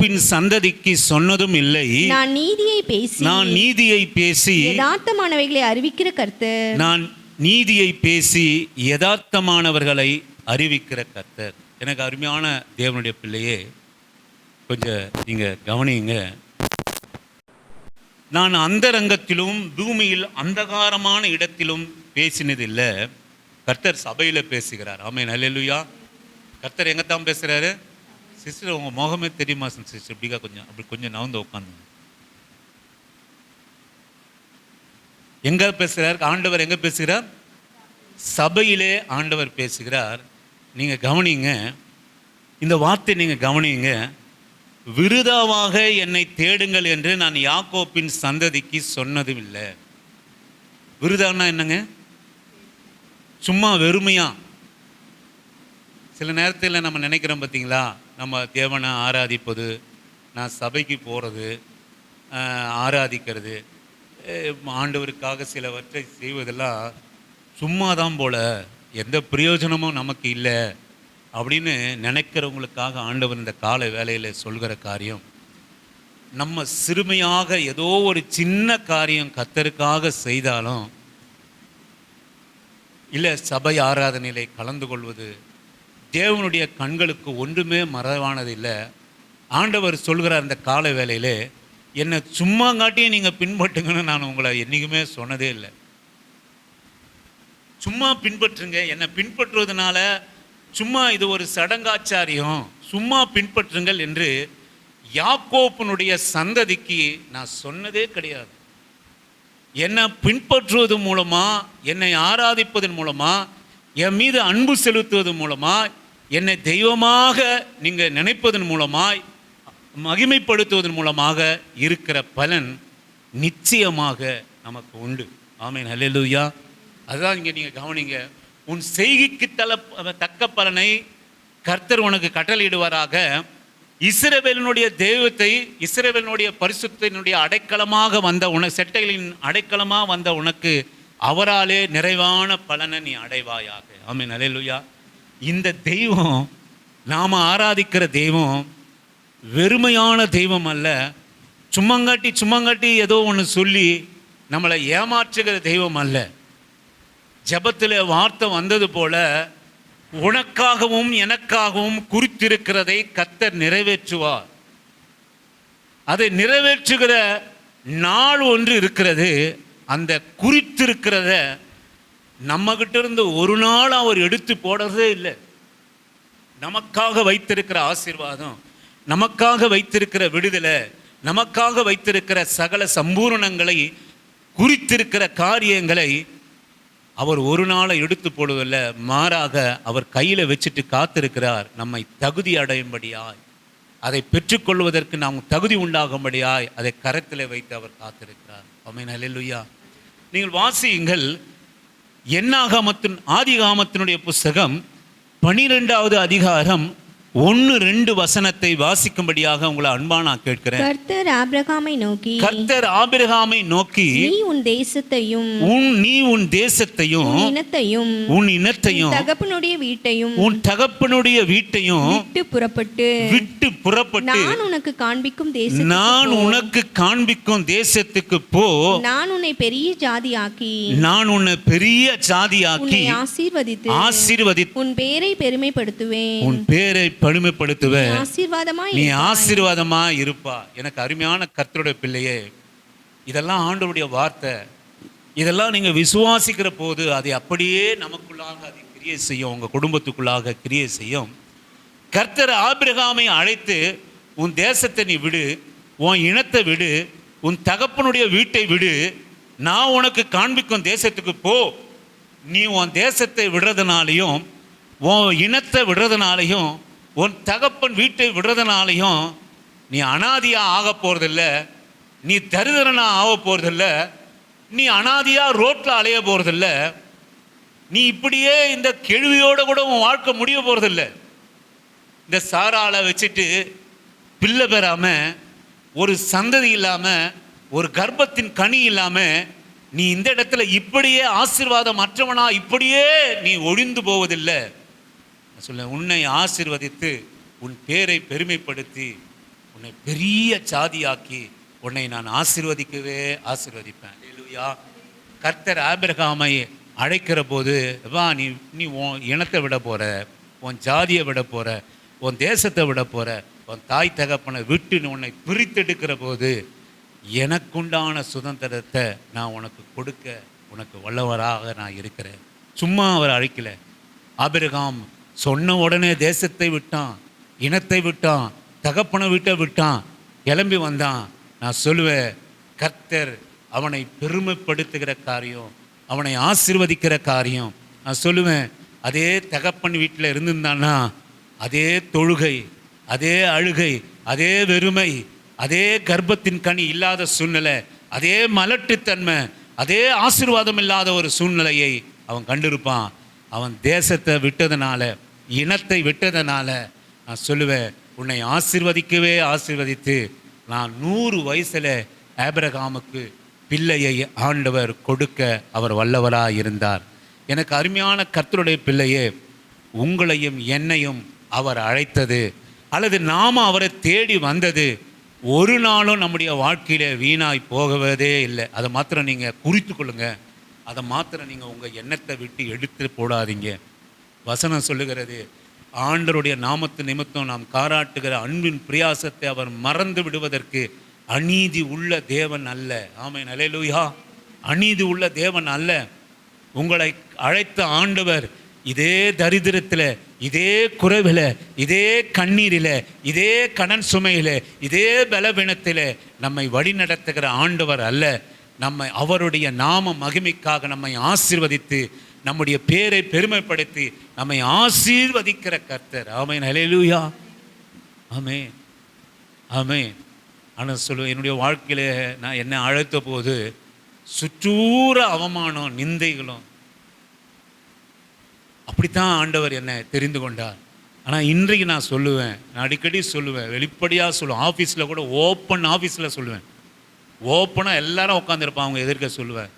பின் சந்ததிக்கு சொன்னதும் இல்லை. நான் நீதியை பேசி யதார்த்தமானவைகளை அறிவிக்கிற கர்த்தர். நான் நீதியை பேசி யதார்த்தமானவர்களை அறிவிக்கிற கர்த்தர். எனக்கு அருமையான தேவனுடைய பிள்ளையே, கொஞ்சம் நீங்க கவனிங்க. நான் அந்தரங்கத்திலும் பூமியில் அந்தகாரமான இடத்திலும் பேசினதில்லை. கர்த்தர் சபையில பேசுகிறார். ஆமென், அல்லேலூயா. கர்த்தர் எங்க தான் பேசுறாரு? சிஸ்டர், உங்க முகமே தெரியுமா சிஸ்டர்? இப்படிக்கா கொஞ்சம் நவுந்து உட்காந்து. எங்க பேசுறார் ஆண்டவர்? எங்க பேசுகிறார்? சபையிலே ஆண்டவர் பேசுகிறார். நீங்க கவனிங்க, இந்த வார்த்தை நீங்க கவனிங்க. விருதாவாக என்னை தேடுங்கள் என்று நான் யாக்கோப்பின் சந்ததிக்கு சொன்னதும் இல்லை. விருதான்னா என்னங்க? சும்மா வெறுமையா. சில நேரத்தில் நம்ம நினைக்கிறோம் பார்த்தீங்களா, நம்ம தேவனை ஆராதிப்பது, நான் சபைக்கு போகிறது, ஆராதிக்கிறது, ஆண்டவருக்காக சிலவற்றை செய்வதெல்லாம் சும்மா தான் போல, எந்த பிரயோஜனமும் நமக்கு இல்லை அப்படின்னு நினைக்கிறவங்களுக்காக ஆண்டவர் இந்த கால வேளையில் சொல்கிற காரியம், நம்ம சிறுமையாக ஏதோ ஒரு சின்ன காரியம் கர்த்தருக்காக செய்தாலும், இல்லை சபை ஆராதனையிலே கலந்து கொள்வது தேவனுடைய கண்களுக்கு ஒன்றுமே மறைவானது இல்லை. ஆண்டவர் சொல்கிறார் இந்த கால வேளையிலே, என்னை சும்மா காட்டியும் நீங்கள் பின்பற்றுங்கன்னு நான் உங்களை என்றைக்குமே சொன்னதே இல்லை. சும்மா பின்பற்றுங்க. என்னை பின்பற்றுவதனால சும்மா இது ஒரு சடங்காச்சாரியம், சும்மா பின்பற்றுங்கள் என்று யாக்கோப்பினுடைய சந்ததிக்கு நான் சொன்னதே கிடையாது. என்னை பின்பற்றுவது மூலமா, என்னை ஆராதிப்பதன் மூலமா, என் மீது அன்பு செலுத்துவது மூலமா, என்னை தெய்வமாக நீங்கள் நினைப்பதன் மூலமாய், மகிமைப்படுத்துவதன் மூலமாக இருக்கிற பலன் நிச்சயமாக நமக்கு உண்டு. ஆமென், அல்லேலூயா. அதுதான் இங்கே நீங்கள் கவனிங்க. உன் செய்கைக்கு தக்க பலனை கர்த்தர் உனக்கு கட்டளையிடுவாராக. இஸ்ரவேலினுடைய தெய்வத்தை, இஸ்ரவேலினுடைய பரிசுத்தினுடைய அடைக்கலமாக வந்த செட்டைகளின் அடைக்கலமாக வந்த உனக்கு அவராலே நிறைவான பலனை நீ அடைவாயாக. ஆமென், அல்லேலூயா. இந்த தெய்வம், நாம் ஆராதிக்கிற தெய்வம் வெறுமையான தெய்வம் அல்ல. சும்மங்காட்டி ஏதோ ஒன்று சொல்லி நம்மளை ஏமாற்றுகிற தெய்வம் அல்ல. ஜெபத்தில் வார்த்தை வந்தது போல, உனக்காகவும் எனக்காகவும் குறித்திருக்கிறதை கர்த்தர் நிறைவேற்றுவார். அதை நிறைவேற்றுகிற நாள் ஒன்று இருக்கிறது. அந்த குறித்திருக்கிறத நம்மகிட்ட இருந்து ஒரு நாள் அவர் எடுத்து போடுறதே இல்லை. நமக்காக வைத்திருக்கிற ஆசீர்வாதம், நமக்காக வைத்திருக்கிற விடுதலை, நமக்காக வைத்திருக்கிற சகல சம்பூரணங்களை, குறித்திருக்கிற காரியங்களை அவர் ஒரு நாளை எடுத்து போடுவதில்லை. மாறாக அவர் கையில் வச்சுட்டு காத்திருக்கிறார், நம்மை தகுதி அடையும்படியாய், அதை பெற்றுக்கொள்வதற்கு நாம் தகுதி உண்டாகும்படியாய் அதை கரத்தில் வைத்து அவர் காத்திருக்கிறார். ஆமென், அல்லேலூயா. நீங்கள் வாசியுங்கள், ஆதிகாமத்தினுடைய புஸ்தகம் 12வது அதிகாரம் 1-2 வசனத்தை வாசிக்கும்படியாக உங்களை அன்பா நான் கேட்கிறேன். கர்த்தர் ஆபிரகாமை நோக்கி நீ உன் தேசத்தையும் உன் இனத்தையும் உன் தகப்பனுடைய வீட்டையும் விட்டு புறப்பட்டு நான் உனக்கு காண்பிக்கும் தேசத்துக்கு போ. நான் உன்னை பெரிய ஜாதியாக்கி ஆசீர்வதித்து உன் பேரை பெருமைப்படுத்துவேன். நீ ஆசீர்வாதமா இருப்பா. எனக்கு அருமையான கர்த்தருடைய பிள்ளையே, இதெல்லாம் ஆண்டவருடைய வார்த்தை. இதெல்லாம் நீங்க விசுவாசிக்கிற போது அதை அப்படியே நமக்குள்ளாக அதை கிரியை செய்யும், உங்க குடும்பத்துக்குள்ளாக கிரியை செய்யும். கர்த்தர் ஆபிரகாமை அழைத்து, உன் தேசத்தை நீ விடு, உன் இனத்தை விடு, உன் தகப்பனுடைய வீட்டை விடு, நான் உனக்கு காண்பிக்கும் தேசத்துக்கு போ. நீ உன் தேசத்தை விடுறதுனாலையும், உன் இனத்தை விடுறதுனாலையும், உன் தகப்பன் வீட்டை விடுறதுனாலையும் நீ அனாதியா ஆக போறதில்ல, நீ தரிதரனா ஆக போறதில்ல, நீ அனாதியா ரோட்ல அலைய போறதில்ல, நீ இப்படியே இந்த கேள்வியோட கூட உன் வாழ்க்கை முடிய போறதில்ல. இந்த சாராளை வச்சுட்டு பிள்ளை பெறாம, ஒரு சந்ததி இல்லாம, ஒரு கர்ப்பத்தின் கனி இல்லாம நீ இந்த இடத்துல இப்படியே ஆசீர்வாதம் மற்றவனா இப்படியே நீ ஒழிந்து போவதில்லை. சொல்ல, உன்னை ஆசீர்வதித்து உன் பேரை பெருமைப்படுத்தி உன்னை பெரிய ஜாதியாக்கி உன்னை நான் ஆசீர்வதிக்கவே ஆசீர்வதிப்பேன். அல்லேலூயா. கர்த்தர் ஆபிரகாமை அழைக்கிற போது, வா, நீ உன் இனத்தை விட போற, உன் ஜாதியை விட போற, உன் தேசத்தை விட போற, உன் தாய் தகப்பனை விட்டு உன்னை பிரித்தெடுக்கிற போது எனக்குண்டான சுதந்திரத்தை நான் உனக்கு கொடுக்க உனக்கு வல்லவராக நான் இருக்கிறேன். சும்மா அவர் அழைக்கல. ஆபிரகாம் சொன்ன உடனே தேசத்தை விட்டான், இனத்தை விட்டான், தகப்பனை விட்டான், கிளம்பி வந்தான். நான் சொல்லுவேன், கர்த்தர் அவனை பெருமைப்படுத்துகிற காரியம், அவனை ஆசீர்வதிக்கிற காரியம். நான் சொல்லுவேன், அதே தகப்பன் வீட்டில் இருந்திருந்தான்னா அதே தொழுகை, அதே அழுகை, அதே வெறுமை, அதே கர்ப்பத்தின் கனி இல்லாத சூழ்நிலை, அதே மலட்டுத்தன்மை, அதே ஆசீர்வாதம் இல்லாத ஒரு சூழ்நிலையை அவன் கண்டிருப்பான். அவன் தேசத்தை விட்டதுனால, இனத்தை விட்டதுனால நான் சொல்லுவேன், உன்னை ஆசீர்வதிக்கவே ஆசீர்வதித்து நான் 100 வயசில் ஆபிரகாமுக்கு பிள்ளையை ஆண்டவர் கொடுக்க அவர் வல்லவராக இருந்தார். எனக்கு அருமையான கர்த்தருடைய பிள்ளையே, உங்களையும் என்னையும் அவர் அழைத்தது அல்லது நாம் அவரை தேடி வந்தது ஒரு நாளும் நம்முடைய வாழ்க்கையில் வீணாய் போகவே இல்லை. அதை மாத்திரம் நீங்கள் குறித்து கொள்ளுங்க. அதை மாத்திரம் நீங்கள் உங்கள் எண்ணத்தை விட்டு எடுத்து போடாதீங்க. வசனம் சொல்லுகிறது, ஆண்டவருடைய நாமத்து நிமித்தம் நாம் காராட்டுகிற அன்பின் பிரயாசத்தை அவர் மறந்து விடுவதற்கு அநீதி உள்ள தேவன் அல்ல. ஆமென், அல்லேலூயா. அநீதி உள்ள தேவன் அல்ல. உங்களை அழைத்த ஆண்டவர் இதே தரித்திரத்தில், இதே குறைவில், இதே கண்ணீரில், இதே கடன் சுமையில், இதே பலவீனத்தில் நம்மை வழிநடத்துகிற ஆண்டவர் அல்ல. நம்மை அவருடைய நாம மகிமைக்காக நம்மை ஆசீர்வதித்து நம்முடைய பேரை பெருமைப்படுத்தி நம்மை ஆசீர்வதிக்கிற கர்த்தர். ஆமென், அல்லேலூயா. ஆமென், ஆமென். ஆனால் சொல்லுவேன், என்னுடைய வாழ்க்கையில் நான் என்னை அழைத்த போது சுற்றூர அவமானம், நிந்தைகளும், அப்படித்தான் ஆண்டவர் என்னை தெரிந்து கொண்டார். ஆனால் இன்றைக்கு நான் சொல்லுவேன், நான் அடிக்கடி சொல்லுவேன், வெளிப்படையாக சொல்லுவேன், ஆஃபீஸில் கூட ஓப்பன் ஆஃபீஸில் சொல்லுவேன், ஓப்பனாக எல்லாரும் உட்காந்துருப்பான் அவங்க எதிர்க்க சொல்லுவேன்.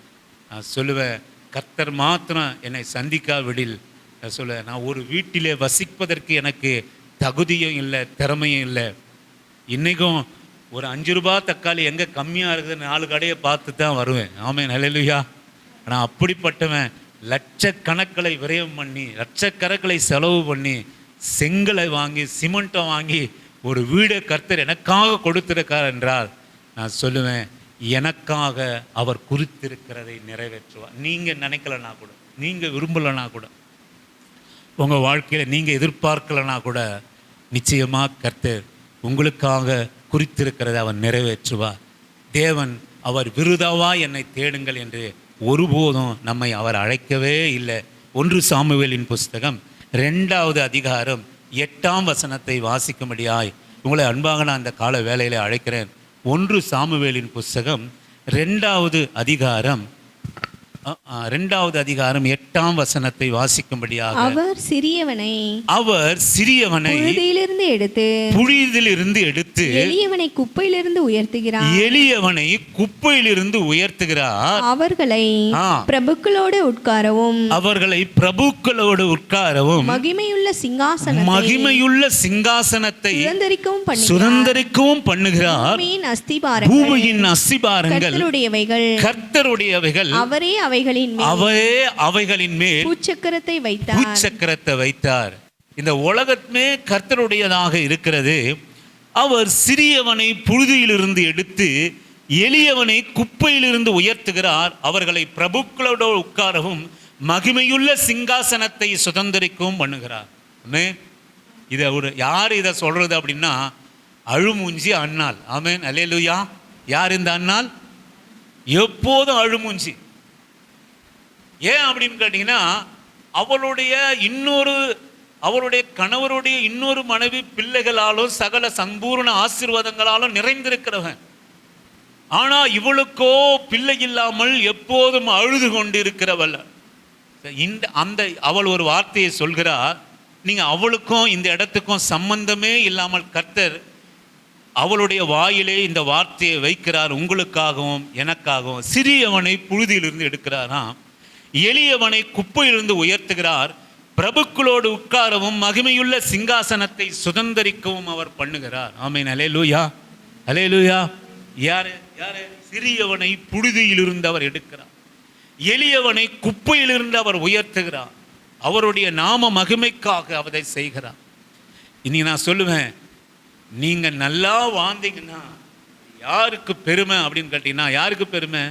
நான் சொல்லுவேன், கர்த்தர் மாத்திரம் என்னை சந்திக்காவிடில் நான் சொல்லுவேன், நான் ஒரு வீட்டிலே வசிப்பதற்கு எனக்கு தகுதியும் இல்லை, திறமையும் இல்லை. இன்றைக்கும் ஒரு 5 ரூபா தக்காளி எங்கே கம்மியாக இருக்குது 4 கடையை பார்த்து தான் வருவேன். ஆமென், அல்லேலூயா. ஆனால் அப்படிப்பட்டவன் லட்சக்கணக்களை விரயம் பண்ணி, லட்சக்கணக்களை செலவு பண்ணி, செங்கலை வாங்கி, சிமெண்ட்டை வாங்கி ஒரு வீடை கர்த்தர் எனக்காக கொடுத்திருக்கார் என்றால் நான் சொல்லுவேன், எனக்காக அவர் குறித்திருக்கிறதை நிறைவேற்றுவார். நீங்கள் நினைக்கலனா கூட, நீங்கள் விரும்பலைனா கூட, உங்கள் வாழ்க்கையில் நீங்கள் எதிர்பார்க்கலனா கூட நிச்சயமாக கர்த்தர் உங்களுக்காக குறித்திருக்கிறதை அவர் நிறைவேற்றுவார். தேவன் அவர் விருதாவா என்னை தேடுங்கள் என்று ஒருபோதும் நம்மை அவர் அழைக்கவே இல்லை. 1 சாமுவேலின் புஸ்தகம் 2வது அதிகாரம் 8ஆம் வசனத்தை வாசிக்கும்படியாய் உங்களை அன்பாக நான் அந்த கால வேளையிலே அழைக்கிறேன். 1 சாமுவேலின் புஸ்தகம் 2வது அதிகாரம் 8ஆம் வசனத்தை வாசிக்கும்படியாக, அவர் சிறியவனை புழுதியிலிருந்து எடுத்து எளியவனை குப்பையிலிருந்து உயர்த்துகிறார். அவர்களை பிரபுக்களோடு உட்காரவும் மகிமையுள்ள சிங்காசனத்தை சுதந்தரிக்கவும் பண்ணுகிறார். பூமியின் அஸ்திபாரங்கள் கர்த்தருடையவைகள், அவரே அவைகளின் மேல் பூச்சக்கரத்தை வைத்தார். இந்த உலகமே கர்த்தருடையதாக இருக்கிறது. அவர் சிறியவனை புழுதியிலிருந்து எடுத்து எளியவனை குப்பையிலிருந்து உயர்த்துகிறார். அவர்களை பிரபுக்களோடு உட்காரவும் மகிமையுள்ள சிங்காசனத்தை சுதந்தரிக்கவும் பண்ணுகிறார். இதை யார் இதை சொல்றது அப்படின்னா, அழுமூஞ்சி அன்னாள். ஆமென், அல்லேலூயா. யார் இந்த அன்னாள்? எப்போதும் அழுமூஞ்சி. ஏன் அப்படின்னு கேட்டிங்கன்னா, அவருடைய கணவருடைய இன்னொரு மனைவி பிள்ளைகளாலும் சகல சம்பூர்ண ஆசீர்வாதங்களாலும் நிறைந்திருக்கிறவன். ஆனால் இவளுக்கோ பிள்ளை இல்லாமல் எப்போதும் அழுது கொண்டு இருக்கிறவள். அவள் ஒரு வார்த்தையை சொல்கிறார், நீங்கள் அவளுக்கும் இந்த இடத்துக்கும் சம்பந்தமே இல்லாமல் கர்த்தர் அவளுடைய வாயிலே இந்த வார்த்தையை வைக்கிறார், உங்களுக்காகவும் எனக்காகவும். சிறியவனை புழுதியிலிருந்து எடுக்கிறாராம், எளியவனை குப்பையிலிருந்து உயர்த்துகிறார், பிரபுக்களோடு உட்காரவும் மகிமையுள்ள சிங்காசனத்தை சுதந்தரிக்கவும் அவர் பண்ணுகிறார். ஆமென். அல்லேலூயா, அல்லேலூயா. யாரு யாரு? சிறியவனை புழுதியிலிருந்து அவர் எடுக்கிறார், எளியவனை குப்பையிலிருந்து அவர் உயர்த்துகிறார், அவருடைய நாம மகிமைக்காக அவரை செய்கிறார். இனி நான் சொல்லுவேன், நீங்க நல்லா வாழ்ந்தீங்கன்னா யாருக்கு பெருமை அப்படின்னு கேட்டீங்கன்னா, யாருக்கு பெருமை?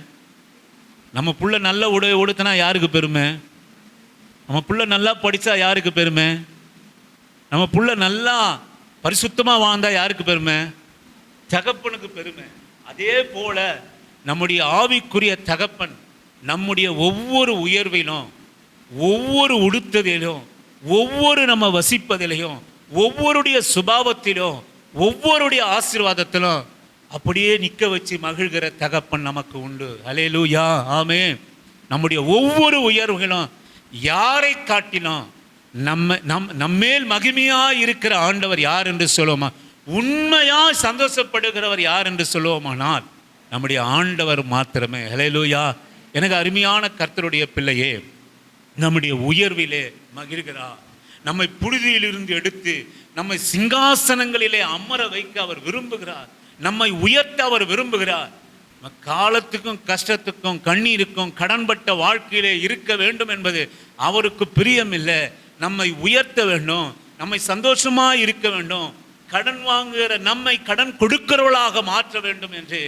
நம்ம புள்ள நல்ல உடை உடுத்தினா யாருக்கு பெருமை? நம்ம புள்ள நல்லா படித்தா யாருக்கு பெருமை? நம்ம புள்ள நல்லா பரிசுத்தமாக வாழ்ந்தா யாருக்கு பெருமை? தகப்பனுக்கு பெருமை. அதே போல நம்முடைய ஆவிக்குரிய தகப்பன் நம்முடைய ஒவ்வொரு உயர்விலும், ஒவ்வொரு உடுத்ததிலும், ஒவ்வொரு நம்ம வசிப்பதிலையும், ஒவ்வொருடைய சுபாவத்திலும், ஒவ்வொருடைய ஆசீர்வாதத்திலும் அப்படியே நிற்க வச்சு மகிழ்கிற தகப்பன் நமக்கு உண்டு. அல்லேலூயா, ஆமென். நம்முடைய ஒவ்வொரு உயர்வுகளும் யாரை காட்டிலும் நம்மேல் மகிமையா இருக்கிற ஆண்டவர் யார் என்று சொல்லுவோமா, உண்மையா சந்தோஷப்படுகிறவர் யார் என்று சொல்லுவோமானால் நம்முடைய ஆண்டவர் மாத்திரமே. அல்லேலூயா. எனக்கு அருமையான கர்த்தருடைய பிள்ளையே, நம்முடைய உயர்விலே மகிழ்கிறார். நம்மை புழுதியிலிருந்து எடுத்து நம்மை சிங்காசனங்களிலே அமர வைக்க அவர் விரும்புகிறார். நம்மை உயர்த்த அவர் விரும்புகிறார். காலத்துக்கும் கஷ்டத்துக்கும் கண்ணீருக்கும் கடன்பட்ட வாழ்க்கையிலே இருக்க வேண்டும் என்பது அவருக்கு பிரியம் இல்லை. நம்மை உயர்த்த வேண்டும், நம்மை சந்தோஷமாக இருக்க வேண்டும், கடன் வாங்குகிற நம்மை கடன் கொடுக்கிறவர்களாக மாற்ற வேண்டும் என்று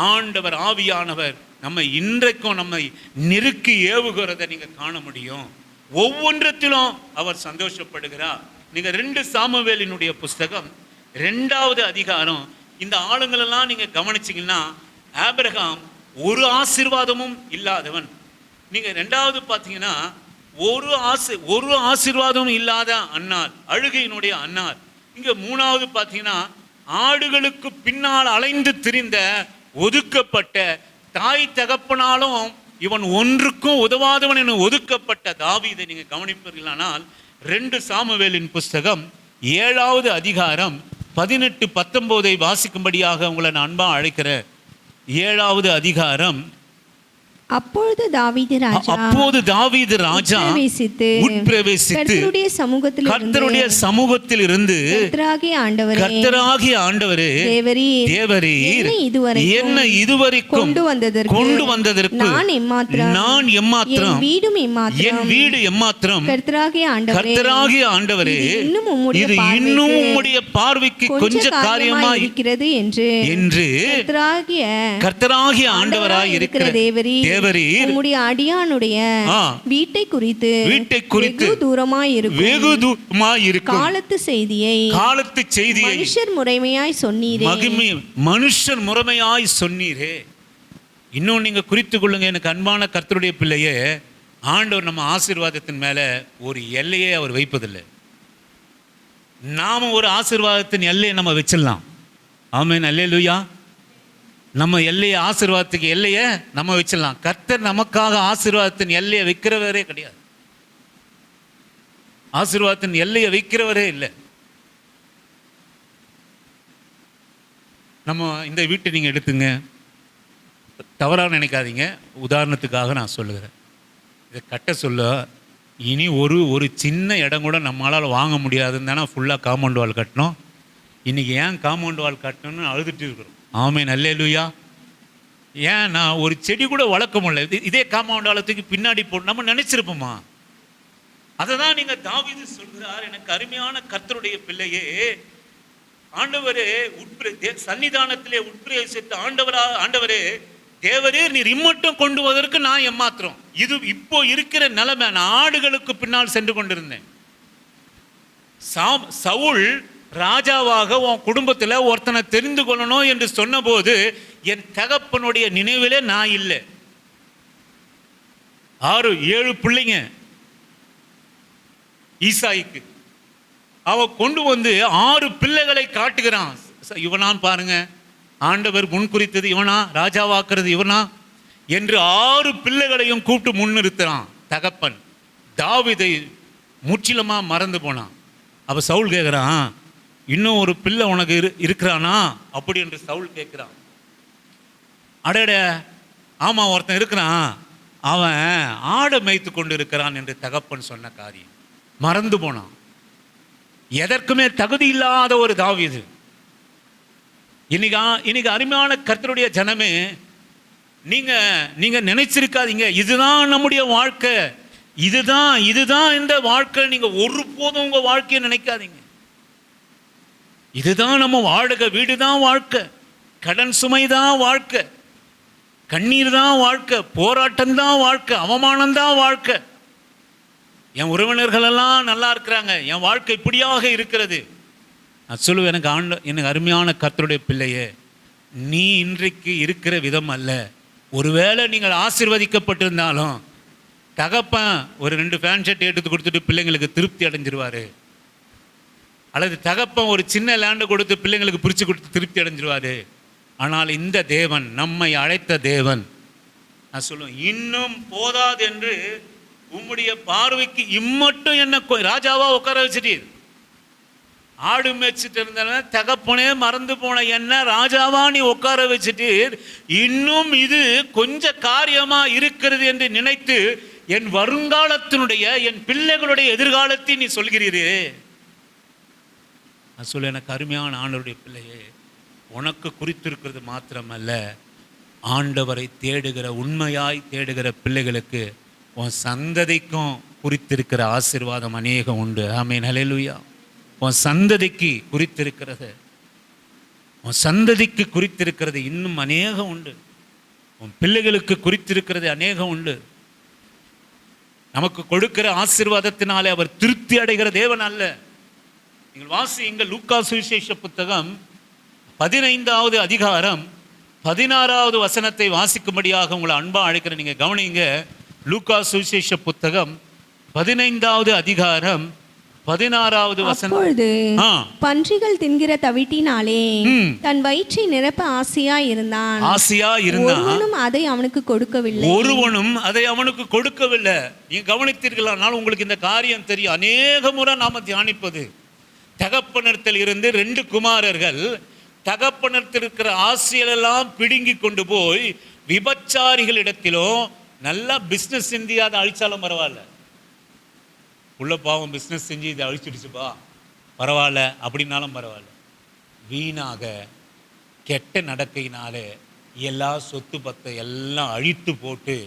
ஆண்டவர் ஆவியானவர் நம்மை இன்றைக்கும் நம்மை நெருக்கி ஏவுகிறதை நீங்கள் காண முடியும். ஒவ்வொன்றத்திலும் அவர் சந்தோஷப்படுகிறார். நீங்கள் 2 சாமுவேலினுடைய புஸ்தகம் 2வது அதிகாரம், இந்த ஆளுங்களெல்லாம் நீங்கள் கவனிச்சிங்கன்னா ஆபிரகாம் ஒரு ஆசீர்வாதமும் இல்லாதவன். நீங்கள் 2வது பார்த்தீங்கன்னா ஒரு ஆசீர்வாதமும் இல்லாத அன்னார், அழுகையினுடைய அன்னார். இங்கே 3வது பார்த்தீங்கன்னா ஆடுகளுக்கு பின்னால் அலைந்து திரிந்த ஒதுக்கப்பட்ட தாய் தகப்பனாலும் இவன் ஒன்றுக்கும் உதவாதவன் என ஒதுக்கப்பட்ட தாவீதை நீங்கள் கவனிப்பீர்களானால் 2 சாமுவேலின் புஸ்தகம் 7வது அதிகாரம் 18-19 வாசிக்கும்படியாக உங்களை நான் அன்பா அழைக்கிறேன். 7வது அதிகாரம். அப்பொழுது தாவீது ராஜா உட்பிரவேசித்து கர்த்தருடைய சமூகத்தில் இருந்து கர்த்தராகிய ஆண்டவரே தேவரீர் என்னை இதுவரைக்கும் கொண்டு வந்ததற்கு நான் எம்மாத்திரம், என் வீடு எம்மாத்திரம், கர்த்தராகிய ஆண்டவரே இது இன்னும் உம்முடைய பார்வைக்கு கொஞ்ச காரியமா இருக்கிறது என்று கர்த்தராகிய ஆண்டவராய் இருக்கிற தேவரீர் உம்முடைய அடியானுடைய வீட்டை குறித்து வெகு தூரமாய் இருக்கும் காலத்து செய்தியை மனுஷர் முறைமையாய் சொன்னீரே. மனுஷர் முறைமையாய் சொன்னீரே. இன்னும் நீங்க குறித்து கொள்ளுங்க, எனக்கு அன்பான கர்த்தருடைய பிள்ளையே, ஆண்டவர் நம்ம ஆசீர்வாதத்தின் மேல ஒரு எல்லையே அவர் வைப்பதில்லை. நாம ஒரு ஆசீர்வாதத்தின் எல்லையை நம்ம வச்சிடலாம். ஆமென், அல்லேலூயா. நம்ம எல்லையை, ஆசீர்வாதத்துக்கு எல்லையை நம்ம வச்சிடலாம். கர்த்தர் நமக்காக ஆசீர்வாதத்தின் எல்லையை வைக்கிறவரே கிடையாது. ஆசீர்வாதத்தின் எல்லையை வைக்கிறவரே இல்லை. நம்ம இந்த வீட்டை நீங்கள் எடுத்துங்க, தவறாக நினைக்காதீங்க. உதாரணத்துக்காக நான் சொல்லுகிறேன். இதை கட்ட சொல்ல இனி ஒரு சின்ன இடம் கூட நம்மளால் வாங்க முடியாதுன்னு தானே ஃபுல்லாக காம்பவுண்ட் வால் கட்டணும். இன்றைக்கி ஏன் காம்பவுண்ட் வால் கட்டணும்னு அழுதுட்டு இருக்கிறோம். ஆமென், அல்லேலூயா. ஏன்னா ஒரு செடி கூட வளர்க்க முடியல, இதே காம்பவுண்ட் வாலை தூக்கி பின்னாடி போட்டு நம்ம நினைச்சிருப்போமா? அதை தான் நீங்கள் தாவீது சொல்கிறார். எனக்கு அருமையான கர்த்தருடைய பிள்ளையே, ஆண்டவரே சன்னிதானத்திலே உட்பிரவேசித்த ஆண்டவரே தேவரே நீர் இம்மட்டும் கொண்டு வருவதற்கு நான் எம்மாத்திரம். இது இப்போ இருக்கிற நிலைமை. நான் ஆடுகளுக்கு பின்னால் சென்று கொண்டிருந்தேன். சவுல் ராஜாவாக உன் குடும்பத்தில் ஒருத்தனை தெரிந்து கொள்ளணும் என்று சொன்னபோது என் தகப்பனுடைய நினைவிலே நான் இல்லை. 6-7 பிள்ளைங்க ஈசாய்க்கு. அவ கொண்டு வந்து 6 பிள்ளைகளை காட்டுகிறான். இவனான் பாருங்க, ஆண்டவர் முன் குறித்தது இவனா, ராஜாவாக்குறது இவனா என்று 6 பிள்ளைகளையும் கூப்பிட்டு முன்னிறுத்துறான் தகப்பன். தாவீதை முற்றிலுமா மறந்து போனான். அப்ப சவுல் கேட்குறான், இன்னும் ஒரு பிள்ளை உனக்கு இருக்கிறானா அப்படி என்று சவுல் கேட்குறான். அடட, ஆமாம் ஒருத்தன் இருக்கிறான், அவன் ஆடை மேய்த்து கொண்டு இருக்கிறான் என்று தகப்பன் சொன்ன காரியம். மறந்து போனான். எதற்குமே தகுதி இல்லாத ஒரு தாவீது. இன்னைக்கு அருமையான கர்த்தருடைய ஜனமே, நீங்க நினைச்சிருக்காதீங்க இதுதான் நம்முடைய வாழ்க்கை, இதுதான் இந்த வாழ்க்கை. நீங்க ஒருபோதும் உங்க வாழ்க்கையை நினைக்காதீங்க. இதுதான் நம்ம வாடகை வீடு தான் வாழ்க்கை, கடன் சுமை தான் வாழ்க்கை, கண்ணீர் தான் வாழ்க்கை, போராட்டம் தான் வாழ்க்கை, அவமானம் தான் வாழ்க்கை. என் உறவினர்கள் எல்லாம் நல்லா இருக்கிறாங்க, என் வாழ்க்கை இப்படியாக இருக்கிறது. நான் சொல்லுவேன், எனக்கு அருமையான கர்த்தருடைய பிள்ளையே, நீ இன்றைக்கு இருக்கிற விதம் அல்ல. ஒருவேளை நீங்கள் ஆசீர்வதிக்கப்பட்டிருந்தாலும் தகப்பன் ஒரு 2 ஃபேன் ஷர்ட் எடுத்து கொடுத்துட்டு பிள்ளைங்களுக்கு திருப்தி அடைஞ்சிருவாரு, அல்லது தகப்பன் ஒரு சின்ன லேண்டை கொடுத்து பிள்ளைங்களுக்கு பிரித்து கொடுத்து திருப்தி அடைஞ்சிருவாரு. ஆனால் இந்த தேவன், நம்மை அழைத்த தேவன், நான் சொல்லுவேன், இன்னும் போதாது என்று உம்முடைய பார்வைக்கு இம்மட்டும் என்ன ராஜாவா உட்கார வச்சுட்டீர். ஆடு மேய்ச்சிட்டு இருந்தவன் தகப்பனே மறந்து போன என்ன ராஜாவா நீ உட்கார வச்சுட்டீர். இன்னும் இது கொஞ்ச காரியமா இருக்கிறது என்று நினைத்து என் வருங்காலத்தினுடைய, என் பிள்ளைகளுடைய எதிர்காலத்தை நீ சொல்கிறீரே. நான் சொல்ல, எனக்கு அருமையான ஆண்டவருடைய பிள்ளையே, உனக்கு குறித்திருக்கிறது மாத்திரமல்ல, ஆண்டவரை தேடுகிற, உண்மையாய் தேடுகிற பிள்ளைகளுக்கு, உன் சந்ததிக்கும் குறித்திருக்கிற ஆசீர்வாதம் அநேகம் உண்டு. ஆமென், ஹல்லேலூயா. உன் சந்ததிக்கு குறித்திருக்கிறது, உன் சந்ததிக்கு குறித்திருக்கிறது இன்னும் அநேகம் உண்டு. உன் பிள்ளைகளுக்கு குறித்திருக்கிறது அநேகம் உண்டு. நமக்கு கொடுக்கிற ஆசீர்வாதத்தினாலே அவர் திருப்தி அடைகிற தேவன் அல்ல. நீங்கள் வாசியுங்கள், லூக்கா சுவிசேஷ புத்தகம் 15வது அதிகாரம் 16வது வசனத்தை வாசிக்கும்படியாக உங்களை அன்பா அழைக்கிறேன். நீங்க கவனிங்க. லூக்கா சுவிசேஷ புத்தகம் 15வது அதிகாரம் 16வது வசனம். அப்பொழுது பன்றிகள் தின்கிற தவிட்டினாலே தன் வயிற்றை நிரப்ப ஆசையா இருந்தான். ஒருவனும் அதை அவனுக்கு கொடுக்கவில்லை. நீங்க கவனித்தீர்களானால் உங்களுக்கு இந்த காரியம் தெரியும். அநேக முறை நாம தியானிப்பது, தகப்பனிடத்தில் இருந்து 2 குமாரர்கள் தகப்பனிடத்தில் இருக்கிற ஆசையெல்லாம் பிடுங்கி கொண்டு போய் விபச்சாரிகளிடத்திலும், நல்லா பிஸ்னஸ் செஞ்சு அதை அழிச்சாலும் பரவாயில்ல, உள்ள பாவம் பிஸ்னஸ் செஞ்சு இதை அழிச்சிடுச்சுப்பா பரவாயில்ல அப்படின்னாலும் பரவாயில்ல, வீணாக கெட்ட நடக்கையினாலே எல்லா சொத்து பத்தை எல்லாம் அழித்து போட்டு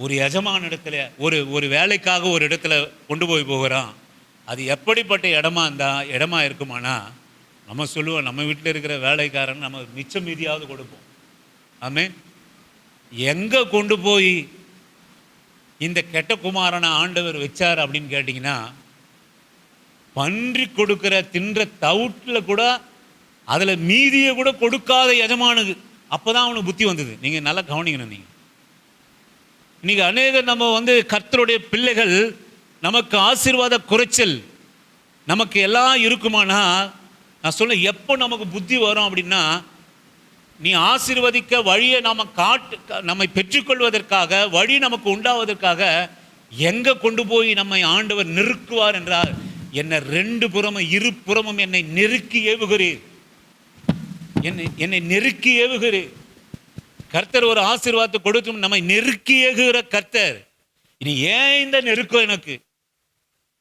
ஒரு எஜமான இடத்துல ஒரு வேலைக்காக ஒரு இடத்துல கொண்டு போகிறான். அது எப்படிப்பட்ட இடமா இருக்குமானா, நம்ம சொல்லுவோம், நம்ம வீட்டில் இருக்கிற வேலைக்காரன் நம்ம மிச்சம் மீதியாவது கொடுப்போம். ஆமென். எங்கே கொண்டு போய் இந்த கெட்ட குமாரனை ஆண்டவர் வச்சார் அப்படின்னு கேட்டிங்கன்னா, பன்றி கொடுக்கிற தின்ற தவுட்டில் கூட அதில் மீதியை கூட கொடுக்காத எஜமானுக்கு அப்போ தான் அவனுக்கு புத்தி வந்தது. நீங்கள் நல்லா கவனிக்கணும். நீங்கள் இன்னைக்கு அநேகர் நம்ம கர்த்தருடைய பிள்ளைகள், நமக்கு ஆசீர்வாத குறைச்சல் நமக்கு எல்லாம் இருக்குமானா, நான் சொல்ல, எப்போ நமக்கு புத்தி வரும் அப்படின்னா, நீ ஆசீர்வதிக்க வழியை நம்மை பெற்றுக்கொள்வதற்காக, வழி நமக்கு உண்டாவதற்காக எங்கே கொண்டு போய் நம்மை ஆண்டவர் நெருக்குவார் என்றால், என்னை 2 புறமும் 2 புறமும் என்னை நெருக்கி ஏவுகிறீர், என்னை நெருக்கி ஏவுகிறீர். கர்த்தர் ஒரு ஆசீர்வாதத்தை கொடுத்தும் நம்மை நெருக்கி ஏகுகிற கர்த்தர். இனி ஏன் இந்த நெருக்கம் எனக்கு?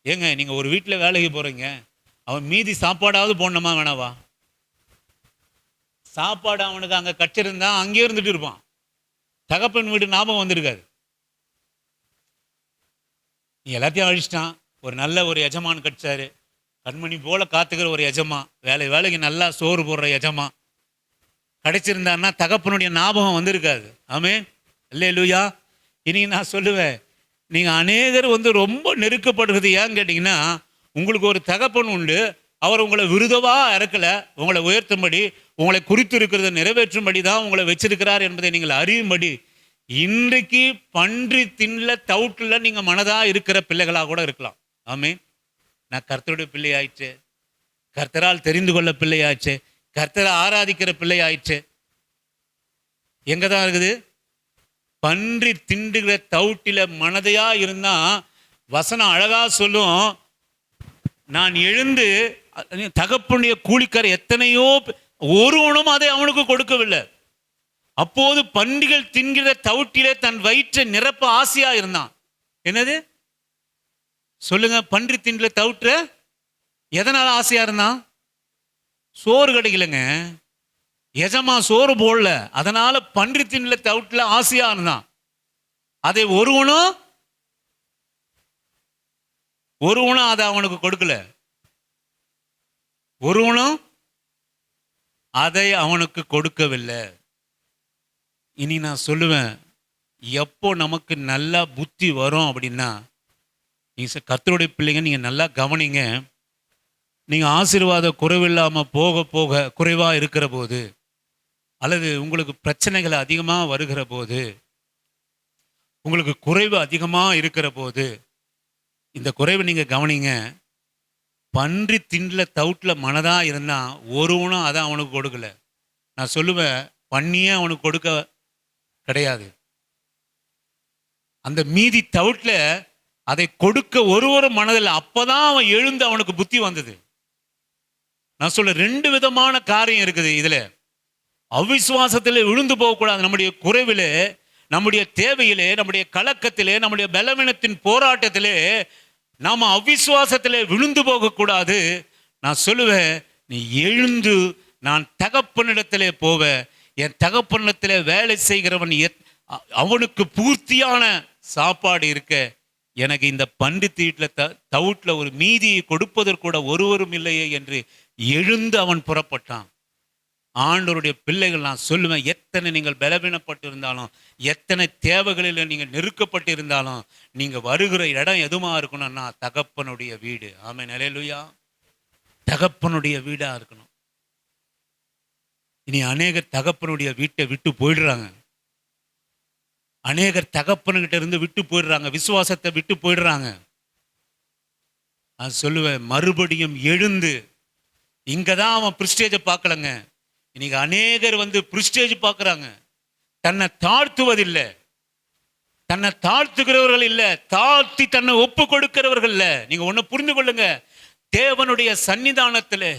ஏங்க, நீங்க ஒரு வீட்டில் வேலைக்கு போறீங்க, அவன் மீதி சாப்பாடாவது போடணுமா வேணாவா? சாப்பாடு அவனுக்கு அங்கே கச்சிருந்தா அங்கே இருந்துட்டு இருப்பான். தகப்பன் வீடு ஞாபகம் வந்திருக்காது. நீ எல்லாத்தையும் அழிச்சிட்டான். ஒரு நல்ல ஒரு எஜமான் கட்சாரு, கண்மணி போல காத்துக்கிற ஒரு எஜமா, வேலைக்கு நல்லா சோறு போடுற எஜமா கிடைச்சிருந்தான்னா தகப்பனுடைய ஞாபகம் வந்திருக்காது. ஆமென், அல்லேலூயா. இனி நான் சொல்லுவேன், நீங்கள் அநேகர் ரொம்ப நெருக்கப்படுகிறது ஏன்னு கேட்டிங்கன்னா, உங்களுக்கு ஒரு தகப்பன் உண்டு, அவர் உங்களை விருதவாக இறக்கலை, உங்களை உயர்த்தும்படி, உங்களை குறித்து இருக்கிறத நிறைவேற்றும்படி தான் உங்களை வச்சிருக்கிறார் என்பதை நீங்கள் அறியும்படி, இன்றைக்கு பன்றி தின்ல தவுட்டில் நீங்கள் மனதாக இருக்கிற பிள்ளைகளாக கூட இருக்கலாம். ஆமென். நான் கர்த்தருடைய பிள்ளையாயிற்று, கர்த்தரால் தெரிந்து கொள்ள பிள்ளையாயிற்று, கர்த்தரை ஆராதிக்கிற பிள்ளையாயிற்று. எங்கே தான் இருக்குது? பன்றி திண்டுகிற தவுட்டில மனதையா இருந்தா வசனம் அழகா சொல்லும், நான் எழுந்து தகப்பனுடைய கூலிக்கார எத்தனையோ ஒருவனும் அதை அவனுக்கு கொடுக்கவில்லை. அப்போது பன்றிகள் தின்கிற தவுட்டிலே தன் வயிற்றை நிரப்ப ஆசையா இருந்தான். என்னது? சொல்லுங்க. பன்றி திண்டல தவிட்டுற எதனால ஆசையா இருந்தான்? சோறு கிடைக்கலங்க, எஜமா சோறு போடல, அதனால பன்றி திண்டல தவிட்டுல ஆசையா இருந்தான். அதை ஒருவனும் அதை அவனுக்கு கொடுக்கல, ஒருவனும் அதை அவனுக்கு கொடுக்கவில்லை. இனி நான் சொல்லுவேன், எப்போ நமக்கு நல்லா புத்தி வரும் அப்படின்னா, நீங்க கர்த்தருடைய பிள்ளைங்க, நீங்க நல்லா கவனிங்க. நீங்க ஆசீர்வாத குறைவில்லாமல் போக போக குறைவா இருக்கிற போது, அல்லது உங்களுக்கு பிரச்சனைகள் அதிகமாக வருகிற போது, உங்களுக்கு குறைவு அதிகமாக இருக்கிற போது, இந்த குறைவை நீங்க கவனிங்க. பன்றி திண்டல தவுட்ல மனதா இருந்தா ஒருவனும் அதை அவனுக்கு கொடுக்கல. நான் சொல்லுவேன், பண்ணியே அவனுக்கு கொடுக்க கிடையாது. அந்த மீதி தவுட்ல அதை கொடுக்க ஒரு மனதில். அப்பதான் அவன் எழுந்து அவனுக்கு புத்தி வந்தது. நான் சொல்ல, 2 விதமான காரியம் இருக்குது இதுல. அவிசுவாசத்திலே விழுந்து போகக்கூடாது. நம்முடைய குறைவிலே, நம்முடைய தேவையிலே, நம்முடைய கலக்கத்திலே, நம்முடைய பலவீனத்தின் போராட்டத்திலே நாம அவிசுவாசத்திலே விழுந்து போகக்கூடாது. நான் சொல்லுவேன், நீ எழுந்து நான் தகப்பனிடத்திலே போவேன். என் தகப்பனிடத்திலே வேலை செய்கிறவன் அவனுக்கு பூர்த்தியான சாப்பாடு இருக்க, எனக்கு இந்த பன்றி தவுட்ல ஒரு மீதியை கொடுப்பதற்கூட ஒருவரும் இல்லையே என்று எழுந்து அவன் புறப்பட்டான். ஆண்டவருடைய பிள்ளைகள், நான் சொல்லுவேன், எத்தனை நீங்கள் பலவீனப்பட்டு இருந்தாலும், எத்தனை தேவைகளில் நீங்கள் நெருக்கப்பட்டு இருந்தாலும், நீங்க வருகிற இடம் எதுமா இருக்கணும்னா தகப்பனுடைய வீடு. ஆமென், அல்லேலூயா. தகப்பனுடைய வீடா இருக்கணும். இனி அநேகர் தகப்பனுடைய வீட்டை விட்டு போயிடுறாங்க. அநேகர் தகப்பனுகிட்ட இருந்து விட்டு போயிடுறாங்க, விசுவாசத்தை விட்டு போயிடுறாங்க. நான் சொல்லுவேன், மறுபடியும் எழுந்து, இங்கதான் அவன் பிரிஸ்டேஜை பார்க்கலங்க. இன்னைக்கு அநேகர் பிரிஸ்டேஜ் பார்க்கறாங்க. தன்னை தாழ்த்துவதில்லை, தன்னை தாழ்த்துகிறவர்கள் இல்ல, தாழ்த்தி தன்னை ஒப்பு கொடுக்கிறவர்கள் இல்ல. நீங்க ஒண்ணு புரிந்து கொள்ளுங்க, தேவனுடைய சன்னிதானத்திலே,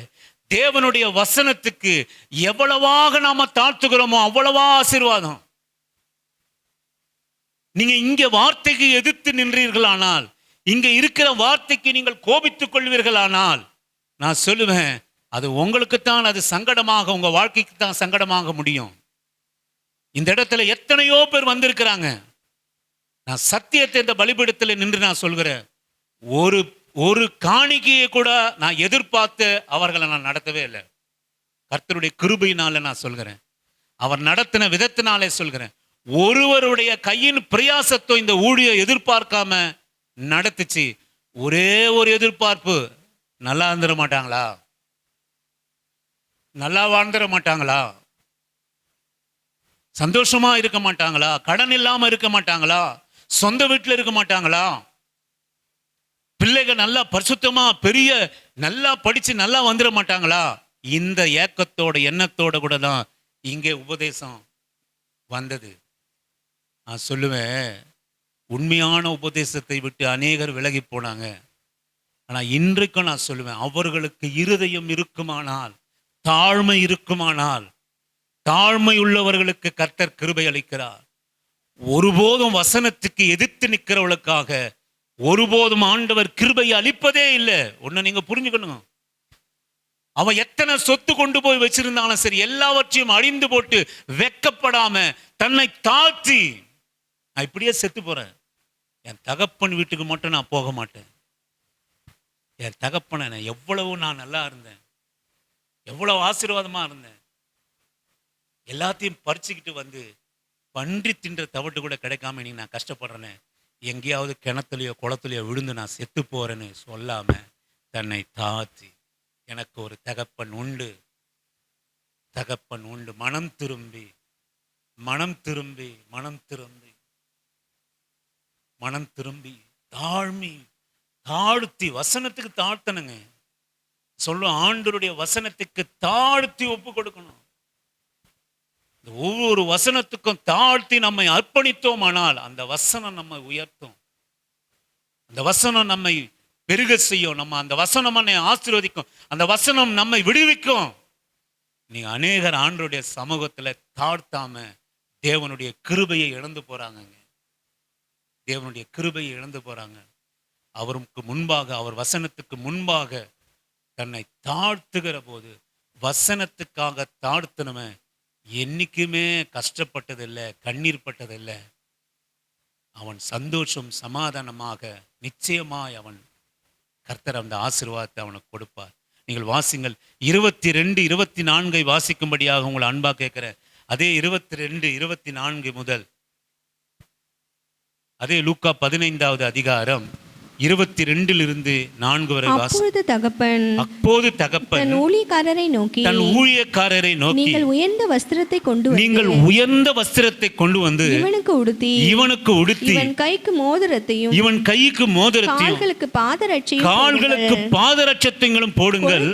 தேவனுடைய வசனத்துக்கு எவ்வளவாக நாம தாழ்த்துகிறோமோ அவ்வளவா ஆசீர்வாதம். நீங்க இங்க வார்த்தைக்கு எதிர்த்து நின்றீர்களானால், இங்க இருக்கிற வார்த்தைக்கு நீங்கள் கோபித்துக் கொள்வீர்களானால், நான் சொல்லுவேன், அது உங்களுக்குத்தான் அது சங்கடமாக, உங்க வாழ்க்கைக்கு தான் சங்கடமாக முடியும். இந்த இடத்துல எத்தனையோ பேர் வந்திருக்கிறாங்க. நான் சத்தியத்தை இந்த பலிபீடத்தில் நின்று நான் சொல்கிறேன், ஒரு காணிக்கையை கூட நான் எதிர்பார்த்து அவர்களை நான் நடத்தவே இல்லை. கர்த்தருடைய கிருபையினால நான் சொல்கிறேன், அவர் நடத்தின விதத்தினாலே சொல்கிறேன். ஒருவருடைய கையின் பிரயாசத்தை இந்த ஊழியை எதிர்பார்க்காம நடத்துச்சு. ஒரே ஒரு எதிர்பார்ப்பு, நல்லா இருந்துட மாட்டாங்களா, நல்லா வாழ்ந்துட மாட்டாங்களா, சந்தோஷமா இருக்க மாட்டாங்களா, கடன் இல்லாம இருக்க மாட்டாங்களா, சொந்த வீட்டில் இருக்க மாட்டாங்களா, பிள்ளைகள் நல்லா பரிசுத்தமா பெரிய நல்லா படிச்சு நல்லா வந்துட மாட்டாங்களா. இந்த ஏக்கத்தோட எண்ணத்தோட கூட தான் இங்கே உபதேசம் வந்தது. நான் சொல்லுவேன், உண்மையான உபதேசத்தை விட்டு அநேகர் விலகி போனாங்க. ஆனா இன்றைக்கும் நான் சொல்லுவேன், அவர்களுக்கு இருதயம் இருக்குமானால், தாழ்மை இருக்குமானால், தாழ்மை உள்ளவர்களுக்கு கர்த்தர் கிருபை அளிக்கிறார். ஒருபோதும் வசனத்துக்கு எதிர்த்து நிற்கிறவளுக்காக ஒருபோதும் ஆண்டவர் கிருபை அளிப்பதே இல்லை. ஒன்னு நீங்க புரிஞ்சுக்கணும், அவன் எத்தனை சொத்து கொண்டு போய் வச்சிருந்தாலும் சரி, எல்லாவற்றையும் அழிந்து போட்டு வெக்கப்படாம தன்னை தாழ்த்தி, நான் இப்படியே செத்து போறேன், என் தகப்பன் வீட்டுக்கு மட்டும் நான் போக மாட்டேன். என் தகப்பனை எவ்வளவு நான் நல்லா இருந்தேன், எவ்வளவு ஆசீர்வாதமா இருந்தேன், எல்லாத்தையும் பறிச்சுக்கிட்டு பன்றி தின்ற தவிட்டு கூட கிடைக்காம நீ நான் கஷ்டப்படுறேன்னு, எங்கேயாவது கிணத்துலையோ குளத்துலையோ விழுந்து நான் செத்து போறேன்னு சொல்லாம தன்னை தாழ்த்தி, எனக்கு ஒரு தகப்பன் உண்டு, தகப்பன் உண்டு, மனம் திரும்பி மனம் திரும்பி மனம் திரும்பி மனம் திரும்பி தாழ்த்தி வசனத்துக்கு தாழ்த்தணுங்க. சொல்லும், ஆண்டவருடைய வசனத்துக்கு தாழ்த்தி ஒப்பு கொடுக்கணும். ஒவ்வொரு வசனத்துக்கும் தாழ்த்தி நம்மை அர்ப்பணித்தோம் ஆனால் அந்த வசனம் நம்மை உயர்த்தும், அந்த வசனம் நம்மை பெருக செய்யும், அந்த வசனம் நம்மை ஆசீர்வதிக்கும், அந்த வசனம் நம்மை விடுவிக்கும். நீ அநேகர் ஆண்டவருடைய சமூகத்துல தாழ்த்தாம தேவனுடைய கிருபையை இழந்து போறாங்க, தேவனுடைய கிருபையை இழந்து போறாங்க. அவருக்கு முன்பாக, அவர் வசனத்துக்கு முன்பாக தன்னை தாழ்த்துகிற போது, வசனத்துக்காக தாழ்த்தினவன் என்னைக்குமே கஷ்டப்பட்டதில்லை, கண்ணீர் பட்டதில்லை. அவன் சந்தோஷம் சமாதானமாக நிச்சயமாய் அவன் கர்த்தர் அந்த ஆசீர்வாதத்தை அவனுக்கு கொடுப்பார். நீங்கள் வாசிங்கள் 22, 24 வாசிக்கும்படியாக உங்களை அன்பா கேட்கிறேன். அதே 22, 24 முதல், அதே லூக்கா 15வது அதிகாரம் 22 4 வரை அப்பொழுது தகப்பன் தன் ஊழியக்காரரை நோக்கி நீங்கள் உயர்ந்த வஸ்திரத்தை கொண்டு வந்து இவனுக்கு உடுத்தி இவன் கைக்கு மோதிரத்தையும் கால்களுக்கு பாதரட்சத்தையும் போடுங்கள்,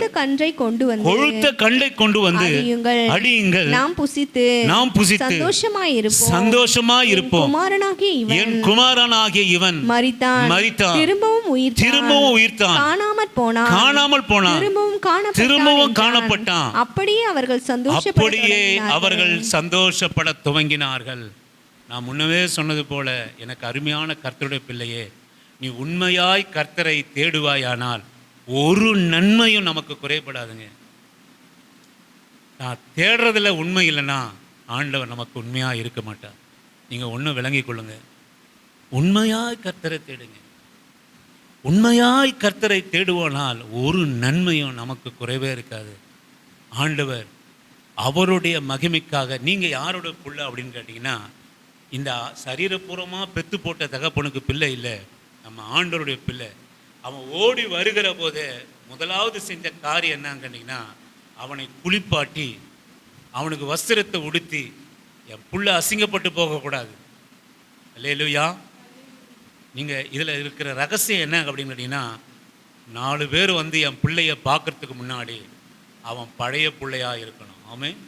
கொழுத்த கன்றை கொண்டு வந்து அடியுங்கள், நாம் புசித்து சந்தோஷமாயிருப்போம். என் குமாரனாகிய இவன் மரித்தான், திரும்பவும் உயிர்த்தான், காணாமல் போனான், திரும்பவும் காணப்பட்டான். அப்படியே அவர்கள் சந்தோஷப்பட துவங்கினார்கள். நான் முன்னவே சொன்னது போல, எனக்கு அருமையான கர்த்தருடைய பிள்ளையே, நீ உண்மையாய் கர்த்தரை தேடுவாயானால் ஒரு நன்மையும் நமக்கு குறைபடாதுங்க. நான் தேடுறதுல உண்மை இல்லைன்னா ஆண்டவர் நமக்கு உண்மையா இருக்க மாட்டார். நீங்க ஒன்றும் விளங்கிக் கொள்ளுங்க, உண்மையாய் கர்த்தரை தேடுங்க. உண்மையாய் கர்த்தரை தேடுவானால் ஒரு நன்மையும் நமக்கு குறைவே இருக்காது. ஆண்டவர் அவருடைய மகிமைக்காக, நீங்கள் யாரோட பிள்ளை அப்படின்னு கேட்டிங்கன்னா, இந்த சரீரபூர்வமாக பெத்து போட்ட தகப்பனுக்கு பிள்ளை இல்லை, நம்ம ஆண்டவருடைய பிள்ளை. அவன் ஓடி வருகிற போதே முதலாவது செஞ்ச காரியம் என்னன்னு கேட்டிங்கன்னா, அவனை குளிப்பாட்டி அவனுக்கு வஸ்திரத்தை உடுத்தி, என் புள்ள அசிங்கப்பட்டு போகக்கூடாது. அல்லேலூயா. நீங்கள் இதில் இருக்கிற ரகசியம் என்ன அப்படின்னு கேட்டிங்கன்னா, 4 பேர் வந்து என் பிள்ளைய பார்க்கறதுக்கு முன்னாடி அவன் பழைய பிள்ளையாக இருக்கணும். ஆமென்.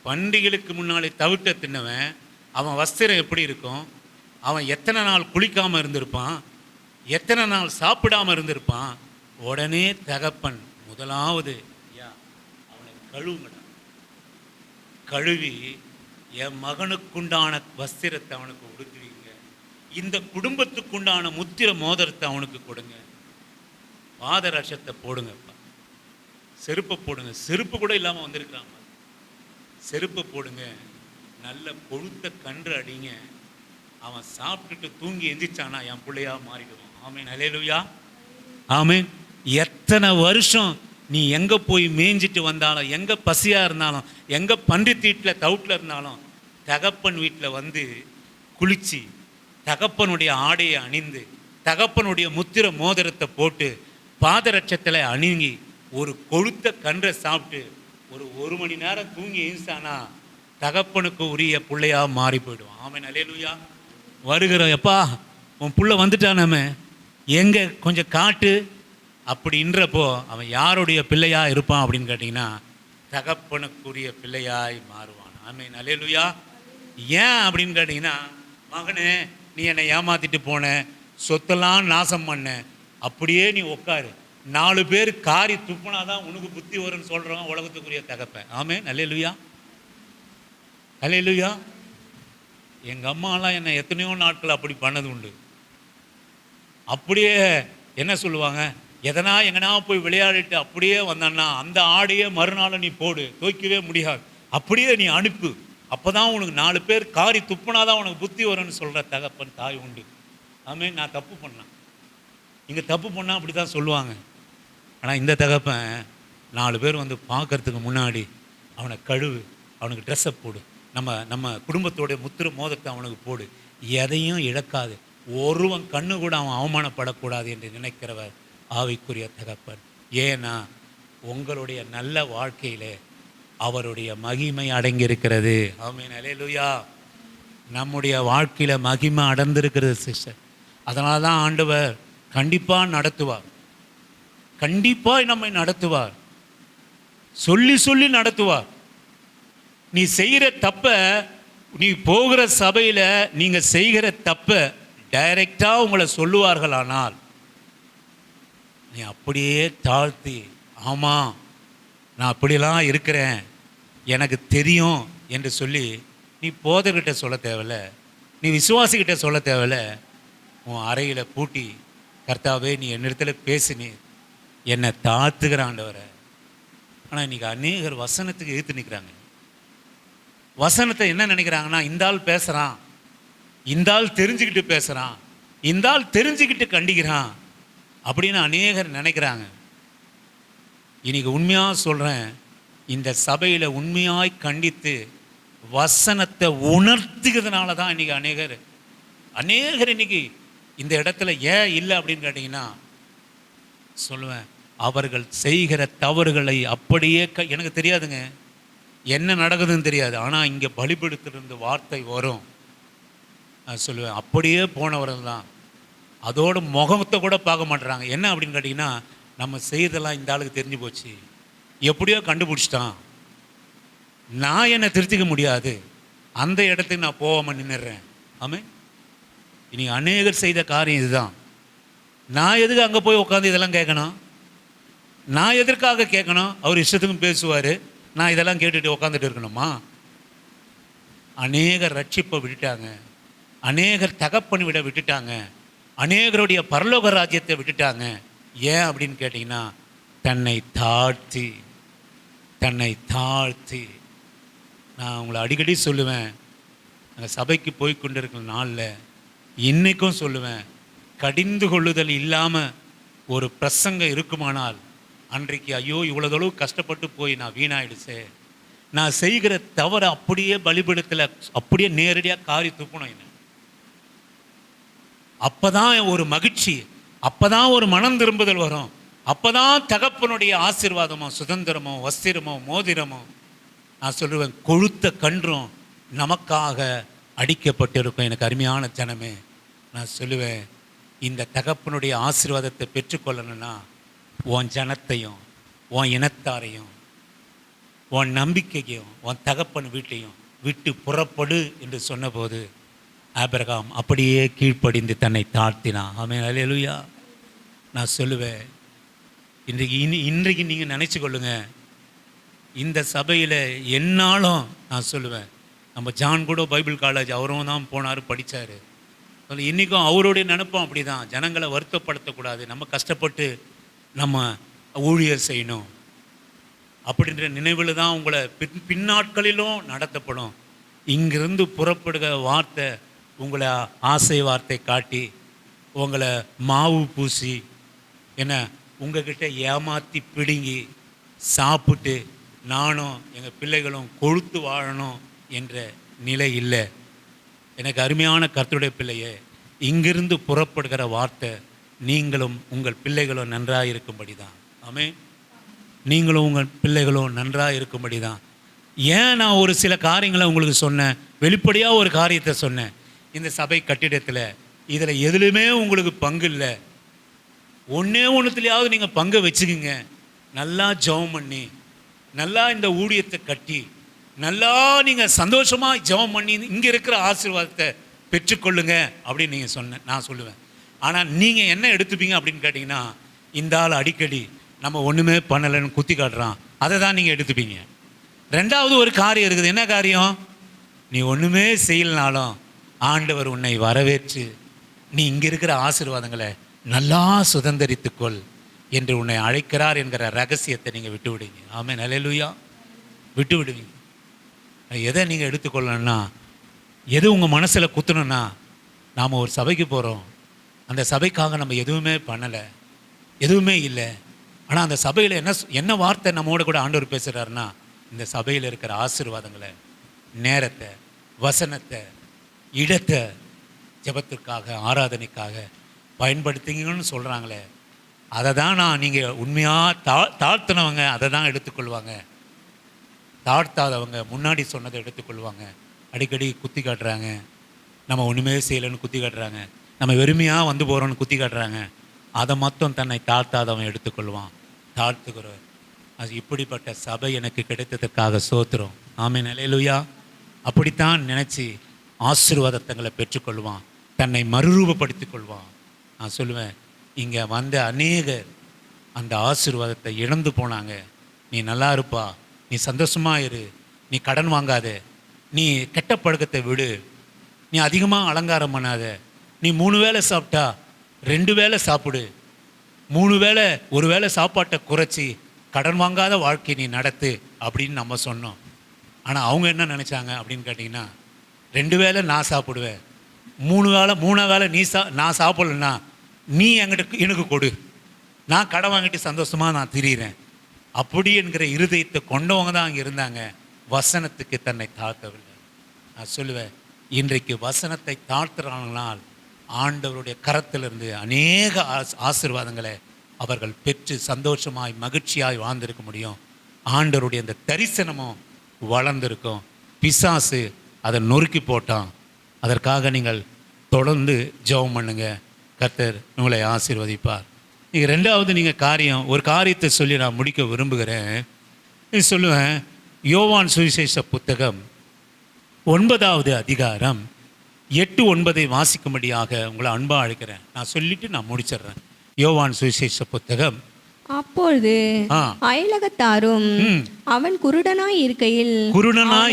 பண்டிகைகளுக்கு முன்னாடி தவிட்ட தின்னவன் அவன் வஸ்திரம் எப்படி இருக்கும், அவன் எத்தனை நாள் குளிக்காமல் இருந்திருப்பான், எத்தனை நாள் சாப்பிடாமல் இருந்திருப்பான். உடனே தகப்பன் முதலாவது அவனை கழுவுங்கடா, கழுவி என் மகனுக்குண்டான வஸ்திரத்தை அவனுக்கு உடுத்துவீங்க, இந்த குடும்பத்துக்குண்டான முத்திர மோதிரத்தை அவனுக்கு கொடுங்க, பாதரட்சத்தை போடுங்கப்பா, செருப்பை போடுங்க, செருப்பு கூட இல்லாமல் வந்திருக்கிறான், செருப்பை போடுங்க, நல்ல கொழுத்த கன்று அடிங்க, அவன் சாப்பிட்டுட்டு தூங்கி எந்திரிச்சானா என் பிள்ளையா மாறிடுவான். ஆமேன். அல்லேலூயா. ஆமேன். எத்தனை வருஷம் நீ எங்கே போய் மேய்ஞ்சிட்டு வந்தாலும், எங்கே பசியாக இருந்தாலும், எங்கே பன்றித்தீட்டில் தவுட்டில் இருந்தாலும், தகப்பன் வீட்டில் வந்து குளிச்சு தகப்பனுடைய ஆடையை அணிந்து தகப்பனுடைய முத்திர மோதிரத்தை போட்டு பாதரட்சத்தில் அணிங்கி ஒரு கொழுத்த கன்றை சாப்பிட்டு ஒரு மணி நேரம் தூங்கி எழுந்தானா தகப்பனுக்கு உரிய பிள்ளையா மாறி போயிடுவான். ஆமென். அல்லேலூயா. வருகிறோம், எப்பா உன் புள்ள வந்துட்டானாமே, எங்கே கொஞ்சம் காட்டு அப்படின்றப்போ அவன் யாருடைய பிள்ளையா இருப்பான் அப்படின்னு கேட்டிங்கன்னா, தகப்பனுக்குரிய பிள்ளையாய் மாறுவான். ஆமென். அல்லேலூயா. ஏன் அப்படின்னு கேட்டிங்கன்னா, மகனே நீ என்னை ஏமாத்திட்டு போன, சொத்தெல்லாம் நாசம் பண்ண, அப்படியே நீ உட்காரு, 4 பேர் காரி துப்புனாதான் உனக்கு புத்தி வரும்னு சொல்கிறவங்க உலகத்துக்குரிய தகப்பன். ஆமென். அல்லேலூயா. அல்லேலூயா. எங்கள் அம்மாலாம் என்னை எத்தனையோ நாட்கள் அப்படி பண்ணது உண்டு. அப்படியே என்ன சொல்லுவாங்க, எதனா எங்கன்னா போய் விளையாடிட்டு அப்படியே வந்தான்னா அந்த ஆடையே மறுநாள் நீ போடு, துவைக்கவே முடியாது, அப்படியே நீ அனுப்பு, அப்போ தான் உனக்கு 4 பேர் காரி துப்புனாதான் உனக்கு புத்தி வரும்னு சொல்கிற தகப்பன் தாய் உண்டு. ஆமென். நான் தப்பு பண்ணேன், இங்கே தப்பு பண்ணால் அப்படி தான் சொல்லுவாங்க. ஆனால் இந்த தகப்பன் 4 பேர் வந்து பார்க்கறதுக்கு முன்னாடி அவனை கழுவு, அவனுக்கு ட்ரெஸ்ஸை போடு, நம்ம குடும்பத்தோடைய முத்திர மோதத்தை அவனுக்கு போடு, எதையும் இழக்காது, ஒருவன் கண்ணு கூட அவன் அவமானப்படக்கூடாது என்று நினைக்கிறவர் ஆவிக்குரிய தகப்பன். ஏன்னா உங்களுடைய நல்ல வாழ்க்கையிலே அவருடைய மகிமை அடங்கியிருக்கிறது. ஆமென். அல்லேலூயா. நம்முடைய வாழ்க்கையில் மகிமை அடர்ந்திருக்கிறது சிஸ்டர். அதனால தான் ஆண்டவர் கண்டிப்பாக நடத்துவார், கண்டிப்பாக நம்மை நடத்துவார், சொல்லி சொல்லி நடத்துவார். நீ செய்கிற தப்ப, நீ போகிற சபையில் நீங்கள் செய்கிற தப்ப டைரெக்டாக உங்களை சொல்லுவார்களானால் நீ அப்படியே தாழ்த்தி, ஆமாம் நான் அப்படிலாம் இருக்கிறேன் எனக்கு தெரியும் என்று சொல்லி நீ போதர்கிட்ட சொல்ல தேவையில்ல, நீ விசுவாசிக்கிட்ட சொல்ல தேவையில்ல, உன் அறையில் பூட்டி, கர்த்தாவே நீ என்னிடத்துல பேசினீர், என்னை தாத்துகிற ஆண்டவரை. ஆனால் இன்றைக்கி அநேகர் வசனத்துக்கு எதிர்த்து நிற்கிறாங்க. வசனத்தை என்ன நினைக்கிறாங்கன்னா, இந்த ஆள் பேசுகிறான், இந்த ஆள் தெரிஞ்சுக்கிட்டு பேசுகிறான், இந்த ஆள் தெரிஞ்சுக்கிட்டு கண்டிக்கிறான் அப்படின்னு அநேகர் நினைக்கிறாங்க. இன்னைக்கு உண்மையாக சொல்கிறேன், இந்த சபையில் உண்மையாய் கண்டித்து வசனத்தை உணர்த்துகிறதுனால தான் இன்றைக்கி அநேகர் இன்னைக்கு இந்த இடத்துல ஏன் இல்லை அப்படின்னு கேட்டிங்கன்னா சொல்லுவேன், அவர்கள் செய்கிற தவறுகளை அப்படியே எனக்கு தெரியாதுங்க, என்ன நடக்குதுன்னு தெரியாது. ஆனால் இங்கே பலிபீடத்திலிருந்து வார்த்தை வரும், நான் சொல்லுவேன் அப்படியே போனவர்கள் தான். அதோட முகத்தை கூட பார்க்க மாட்டுறாங்க. என்ன அப்படின்னு கேட்டிங்கன்னா, நம்ம செய்கிறதெல்லாம் இந்த ஆளுக்கு தெரிஞ்சு போச்சு, எப்படியோ கண்டுபிடிச்சிட்டான், நான் என்னை திருத்திக்க முடியாது, அந்த இடத்துக்கு நான் போகாமல் நின்றுடுறேன். ஆமாம், இனி அநேகர் செய்த காரியம் இதுதான். நான் எதுக்கு அங்கே போய் உட்காந்து இதெல்லாம் கேட்கணும்? நான் எதற்காக கேட்கணும்? அவர் இஷ்டத்துக்கும் பேசுவார், நான் இதெல்லாம் கேட்டுட்டு உட்காந்துட்டு இருக்கணுமா? அநேகர் ரட்சிப்பை விட்டுட்டாங்க, அநேகர் தகப்பன் விட விட்டுட்டாங்க, அநேகருடைய பரலோக ராஜ்யத்தை விட்டுட்டாங்க. ஏன் அப்படின்னு கேட்டிங்கன்னா, தன்னை தாழ்த்தி. நான் உங்களை அடிக்கடி சொல்லுவேன், நாங்கள் சபைக்கு போய் கொண்டு இருக்கிற நாளில் இன்றைக்கும் சொல்லுவேன், கடிந்து கொள்ளுதல் இல்லாமல் ஒரு பிரசங்கம் இருக்குமானால் அன்றைக்கு ஐயோ இவ்வளோதளவு கஷ்டப்பட்டு போய் நான் வீணாயிடுச்சே, நான் செய்கிற தவறை அப்படியே பலிபீடத்தில் அப்படியே நேரடியாக காரி துப்பணும். என்ன அப்போ தான் ஒரு மகிழ்ச்சி, அப்போ தான் ஒரு மனம் திரும்புதல் வரும், அப்போ தான் தகப்பனுடைய ஆசீர்வாதமோ சுதந்திரமோ வஸ்திரமோ மோதிரமோ, நான் சொல்லுவேன் கொழுத்த கன்றும் நமக்காக அடிக்கப்பட்டிருக்கும். எனக்கு அருமையான ஜனமே, நான் சொல்லுவேன், இந்த தகப்பனுடைய ஆசீர்வாதத்தை பெற்றுக்கொள்ளணும்னா உன் ஜனத்தையும் உன் இனத்தாரையும் உன் நம்பிக்கையும் உன் தகப்பன் வீட்டையும் விட்டு புறப்படு என்று சொன்னபோது ஆபிரகாம் அப்படியே கீழ்ப்படிந்து தன்னை தாழ்த்தினான். ஆமென், அல்லேலூயா. நான் சொல்லுவேன், இன்றைக்கு நீங்கள் நினச்சி கொள்ளுங்க, இந்த சபையில் என்னாலும் நான் சொல்லுவேன், நம்ம ஜான் கூட பைபிள் காலேஜ் அவரும் தான் போனார், படித்தார். இன்றைக்கும் அவருடைய நினைப்போம் அப்படி தான், ஜனங்களை வருத்தப்படுத்தக்கூடாது, நம்ம கஷ்டப்பட்டு நம்ம ஊழியர் செய்யணும் அப்படின்ற நினைவில் தான் உங்களை பின்னாட்களிலும் நடத்தப்படும். இங்கிருந்து புறப்படுகிற வார்த்தை உங்களை ஆசை வார்த்தை காட்டி உங்களை மாவு பூசி என்ன உங்ககிட்ட ஏமாற்றி பிடுங்கி சாப்பிட்டு நானும் எங்கள் பிள்ளைகளும் கொழுத்து வாழணும் என்ற நிலை இல்லை. எனக்கு அருமையான கர்த்தருடைய பிள்ளையே, இங்கிருந்து புறப்படுகிற வார்த்தை நீங்களும் உங்கள் பிள்ளைகளும் நன்றாக இருக்கும்படி தான். ஆமென், நீங்களும் உங்கள் பிள்ளைகளும் நன்றாக இருக்கும்படி தான். ஏன் நான் ஒரு சில காரியங்களை உங்களுக்கு சொன்னேன், வெளிப்படையாக ஒரு காரியத்தை சொன்னேன். இந்த சபை கட்டிடத்தில் இதில் எதுலையுமே உங்களுக்கு பங்கு இல்லை, ஒன்றுத்துலையாவது நீங்கள் பங்கை வச்சுக்குங்க. நல்லா ஜெபம் பண்ணி, நல்லா இந்த ஊழியத்தை கட்டி, நல்லா நீங்கள் சந்தோஷமாக ஜெபம் பண்ணி இங்கே இருக்கிற ஆசீர்வாதத்தை பெற்றுக்கொள்ளுங்க அப்படின்னு நீங்கள் நான் சொல்லுவேன். ஆனால் நீங்கள் என்ன எடுத்துப்பீங்க அப்படின்னு கேட்டிங்கன்னா, இந்த ஆள் அடிக்கடி நம்ம ஒன்றுமே பண்ணலைன்னு குத்தி காட்டுறான், அதை தான் நீங்கள் எடுத்துப்பீங்க. ரெண்டாவது ஒரு காரியம் இருக்குது. என்ன காரியம்? நீ ஒன்றுமே செய்யலனாலும் ஆண்டவர் உன்னை வரவேற்று நீ இங்கே இருக்கிற ஆசீர்வாதங்களை நல்லா சுதந்திரித்துக்கொள் என்று உன்னை அழைக்கிறார் என்கிற ரகசியத்தை நீங்கள் விட்டு விடுவீங்க. ஆமென், அல்லேலூயா. விட்டு விடுவீங்க. எதை நீங்கள் எடுத்துக்கொள்ளணும்னா, எது உங்கள் மனசில் குத்தணும்னா, நாம் ஒரு சபைக்கு போகிறோம், அந்த சபைக்காக நம்ம எதுவுமே பண்ணலை, எதுவுமே இல்லை. ஆனால் அந்த சபையில் என்ன வார்த்தை நம்மோட கூட ஆண்டவர் பேசுகிறாருன்னா, இந்த சபையில் இருக்கிற ஆசீர்வாதங்களை, நேரத்தை, வசனத்தை, இடத்தை ஜெபத்திற்காக ஆராதனைக்காக பயன்படுத்திங்கன்னு சொல்கிறாங்களே, அதை தான் நீங்கள் உண்மையாக தாழ்த்தினவங்க அதை தான் எடுத்துக்கொள்வாங்க, தாழ்த்தாதவங்க முன்னாடி சொன்னதை எடுத்துக்கொள்வாங்க. அடிக்கடி குத்தி காட்டுறாங்க, நம்ம ஒன்றுமே செய்யலைன்னு குத்தி காட்டுறாங்க, நம்ம வெறுமையாக வந்து போகிறோன்னு குத்தி காட்டுறாங்க, அதை மட்டும் தன்னை தாழ்த்தாதவன் எடுத்துக்கொள்வான். தாழ்த்துக்கிறவர். அது இப்படிப்பட்ட சபை எனக்கு கிடைத்ததற்காக சோத்திரம். ஆமென், அல்லேலூயா. அப்படித்தான் நினச்சி ஆசீர்வாதங்களை பெற்றுக்கொள்வான், தன்னை மறுரூபப்படுத்திக் கொள்வான். நான் சொல்லுவேன், இங்கே வந்த அநேகர் அந்த ஆசீர்வாதத்தை இழந்து போனாங்க. நீ நல்லா இருப்பா, நீ சந்தோஷமாக இரு, நீ கடன் வாங்காத, நீ கெட்ட பழக்கத்தை விடு, நீ அதிகமாக அலங்காரம் பண்ணாத, நீ 3 வேளை சாப்பிட்டா 2 வேளை சாப்பிடு, 3 வேளை ஒரு வேளை சாப்பாட்டை குறைச்சி கடன் வாங்காத வாழ்க்கை நீ நடத்து அப்படின்னு நம்ம சொன்னோம். ஆனால் அவங்க என்ன நினச்சாங்க அப்படின்னு கேட்டிங்கன்னா, 2 வேளை நான் சாப்பிடுவேன், 3 வேளை நான் சாப்பிடலன்னா நீ எனக்கு கொடு, நான் கடன் வாங்கிட்டு சந்தோஷமாக நான் திரியிறேன் அப்படி என்கிற இருதயத்தை கொண்டவங்க தான் அங்கே இருந்தாங்க. வசனத்துக்கு தன்னை தாழ்த்தவில்லை. நான் சொல்லுவேன், இன்றைக்கு வசனத்தை தாழ்த்துறாங்கனால் ஆண்டவருடைய கரத்திலிருந்து அநேக ஆசீர்வாதங்களை அவர்கள் பெற்று சந்தோஷமாய் மகிழ்ச்சியாய் வாழ்ந்திருக்க முடியும். ஆண்டவருடைய அந்த தரிசனமும் வளர்ந்திருக்கும். பிசாசு அதை நொறுக்கி போட்டான். அதற்காக நீங்கள் தொடர்ந்து ஜெபம் பண்ணுங்க. கர்த்தர் உங்களை ஆசீர்வதிப்பார். நீங்கள் 2வது ஒரு காரியத்தை சொல்லி நான் முடிக்க விரும்புகிறேன். சொல்லுவேன், யோவான் சுவிசேஷ புத்தகம் 9வது அதிகாரம் 8-9 வாசிக்கும்படியாக உங்களை அன்பா அழைக்கிறேன். நான் சொல்லிட்டு நான் முடிச்சிடுறேன். யோவான் சுவிசேஷ புத்தகம். அப்பொழுது அயலகத்தாரும் அவன் குருடனாய்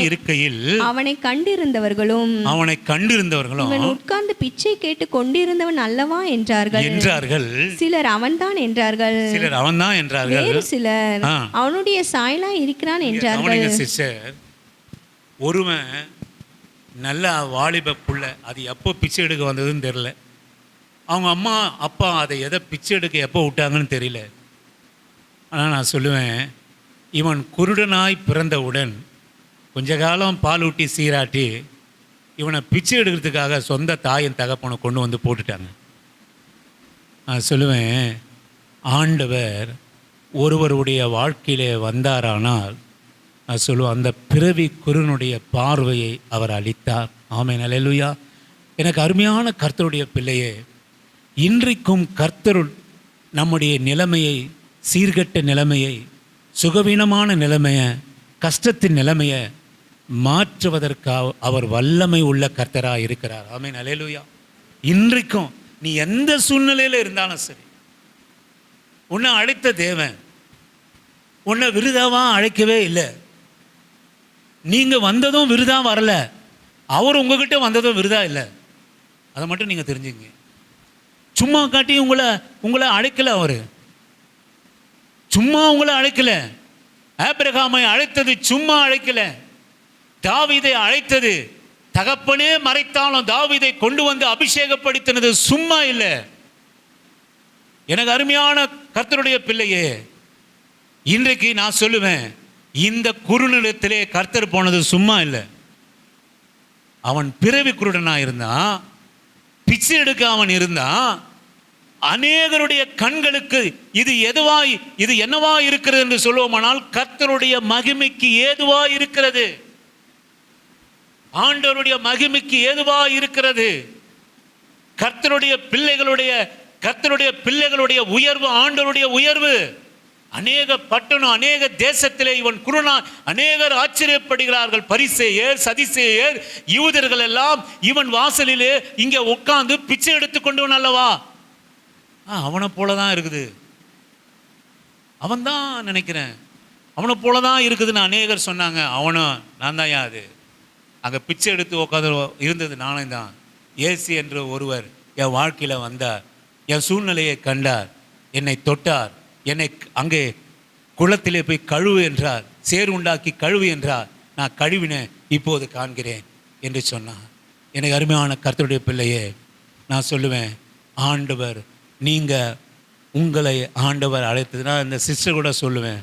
இருக்கையில் அவனை கண்டிருந்தவர்களும் இவன் உட்கார்ந்து பிச்சை கேட்டு கொண்டிருந்தவன் அல்லவா என்றார்கள். சிலர் அவன்தான் என்றார்கள். வேறு சிலர் அவனுடைய சாயலா இருக்கிறான் என்றார்கள். ஒருவன் நல்ல வாலிப புள்ள, அது எப்போ பிச்சை எடுக்க வந்ததுன்னு தெரியல. அவங்க அம்மா அப்பா அதை எதை பிச்சை எடுக்க எப்போ விட்டாங்கன்னு தெரியல. ஆனால் நான் சொல்லுவேன், இவன் குருடனாய் பிறந்தவுடன் கொஞ்ச காலம் பால் ஊட்டி சீராட்டி இவனை பிச்சை எடுக்கிறதுக்காக சொந்த தாயின் தகப்பனை கொண்டு வந்து போட்டுட்டாங்க. நான் சொல்லுவேன், ஆண்டவர் ஒருவருடைய வாழ்க்கையிலே வந்தாரானால் நான் சொல்லுவேன், அந்த பிறவி குருனுடைய பார்வையை அவர் அளித்தார். ஆமென், அல்லேலூயா. எனக்கு அருமையான கர்த்தருடைய பிள்ளையே, இன்றைக்கும் கர்த்தர் நம்முடைய நிலைமையை, சீர்கெட்ட நிலைமையை, சுகவீனமான நிலைமையை, கஷ்டத்தின் நிலைமையை மாற்றுவதற்காக அவர் வல்லமை உள்ள கர்த்தராக இருக்கிறார். ஆமென், அல்லேலூயா. இன்றைக்கும் நீ எந்த சூழ்நிலையில் இருந்தாலும் சரி, உன்னை அழைத்த தேவன் உன்னை விருதாவாக அழைக்கவே இல்லை. நீங்கள் வந்ததும் விருதா வரல, அவர் உங்ககிட்ட வந்ததும் விருதா இல்லை. அதை மட்டும் நீங்கள் தெரிஞ்சுங்க. சும்மா காட்டி உங்களை அழைக்கல. அவர் சும்மா உங்களை அழைக்கல. ஆபிரகாமை அழைத்தது சும்மா அழைக்கல. தாவீதை அழைத்தது, தகப்பனே மறைத்தாலும் தாவீதை கொண்டு வந்து அபிஷேகப்படுத்தினது சும்மா இல்லை. எனக்கு அருமையான கர்த்தருடைய பிள்ளையே, இன்றைக்கு நான் சொல்லுவேன், இந்த குருநிலத்திலே கர்த்தர் போனது சும்மா இல்லை. அவன் பிறவி குருடனா இருந்தான், பிச்சை எடுக்க அவன் இருந்தான். அநேகருடைய கண்களுக்கு இது என்னவா இருக்கிறது என்று சொல்லுவோமானால் கர்த்தருடைய மகிமைக்கு ஏதுவா இருக்கிறது. ஆண்டவருடைய மகிமைக்கு ஏதுவா இருக்கிறது. கர்த்தருடைய பிள்ளைகளுடைய உயர்வு, ஆண்டவருடைய உயர்வு. அநேக பட்டணம், அநேக தேசத்திலே இவன் குருனா அநேகர் ஆச்சரியப்படுகிறார்கள். பரிசேயர், சதிசேயர், யூதர்கள் எல்லாம் இவன் வாசலிலே இங்கே உட்கார்ந்து பிச்சை எடுத்துக்கொண்டவன் அல்லவா. அவனை போலதான் இருக்குது. அவன் தான் நினைக்கிறேன், அவனை போலதான் இருக்குதுன்னு அநேகர் சொன்னாங்க. அவனும் நான் தான் அது அங்கே பிச்சை எடுத்து உட்காந்து இருந்தது நானே தான். ஏசி என்ற ஒருவர் என் வாழ்க்கையில் வந்தார், என் சூழ்நிலையை கண்டார், என்னை தொட்டார், என்னை அங்கே குளத்திலே போய் கழுவு என்றார், சேறு உண்டாக்கி கழுவு என்றார். நான் கழுவினேன், இப்போது காண்கிறேன் என்று சொன்னார். எனக்கு அருமையான கர்த்தருடைய பிள்ளையே, நான் சொல்லுவேன், ஆண்டவர் உங்களை ஆண்டவர் அழைத்ததுன்னா, இந்த சிஸ்டர் கூட சொல்லுவேன்,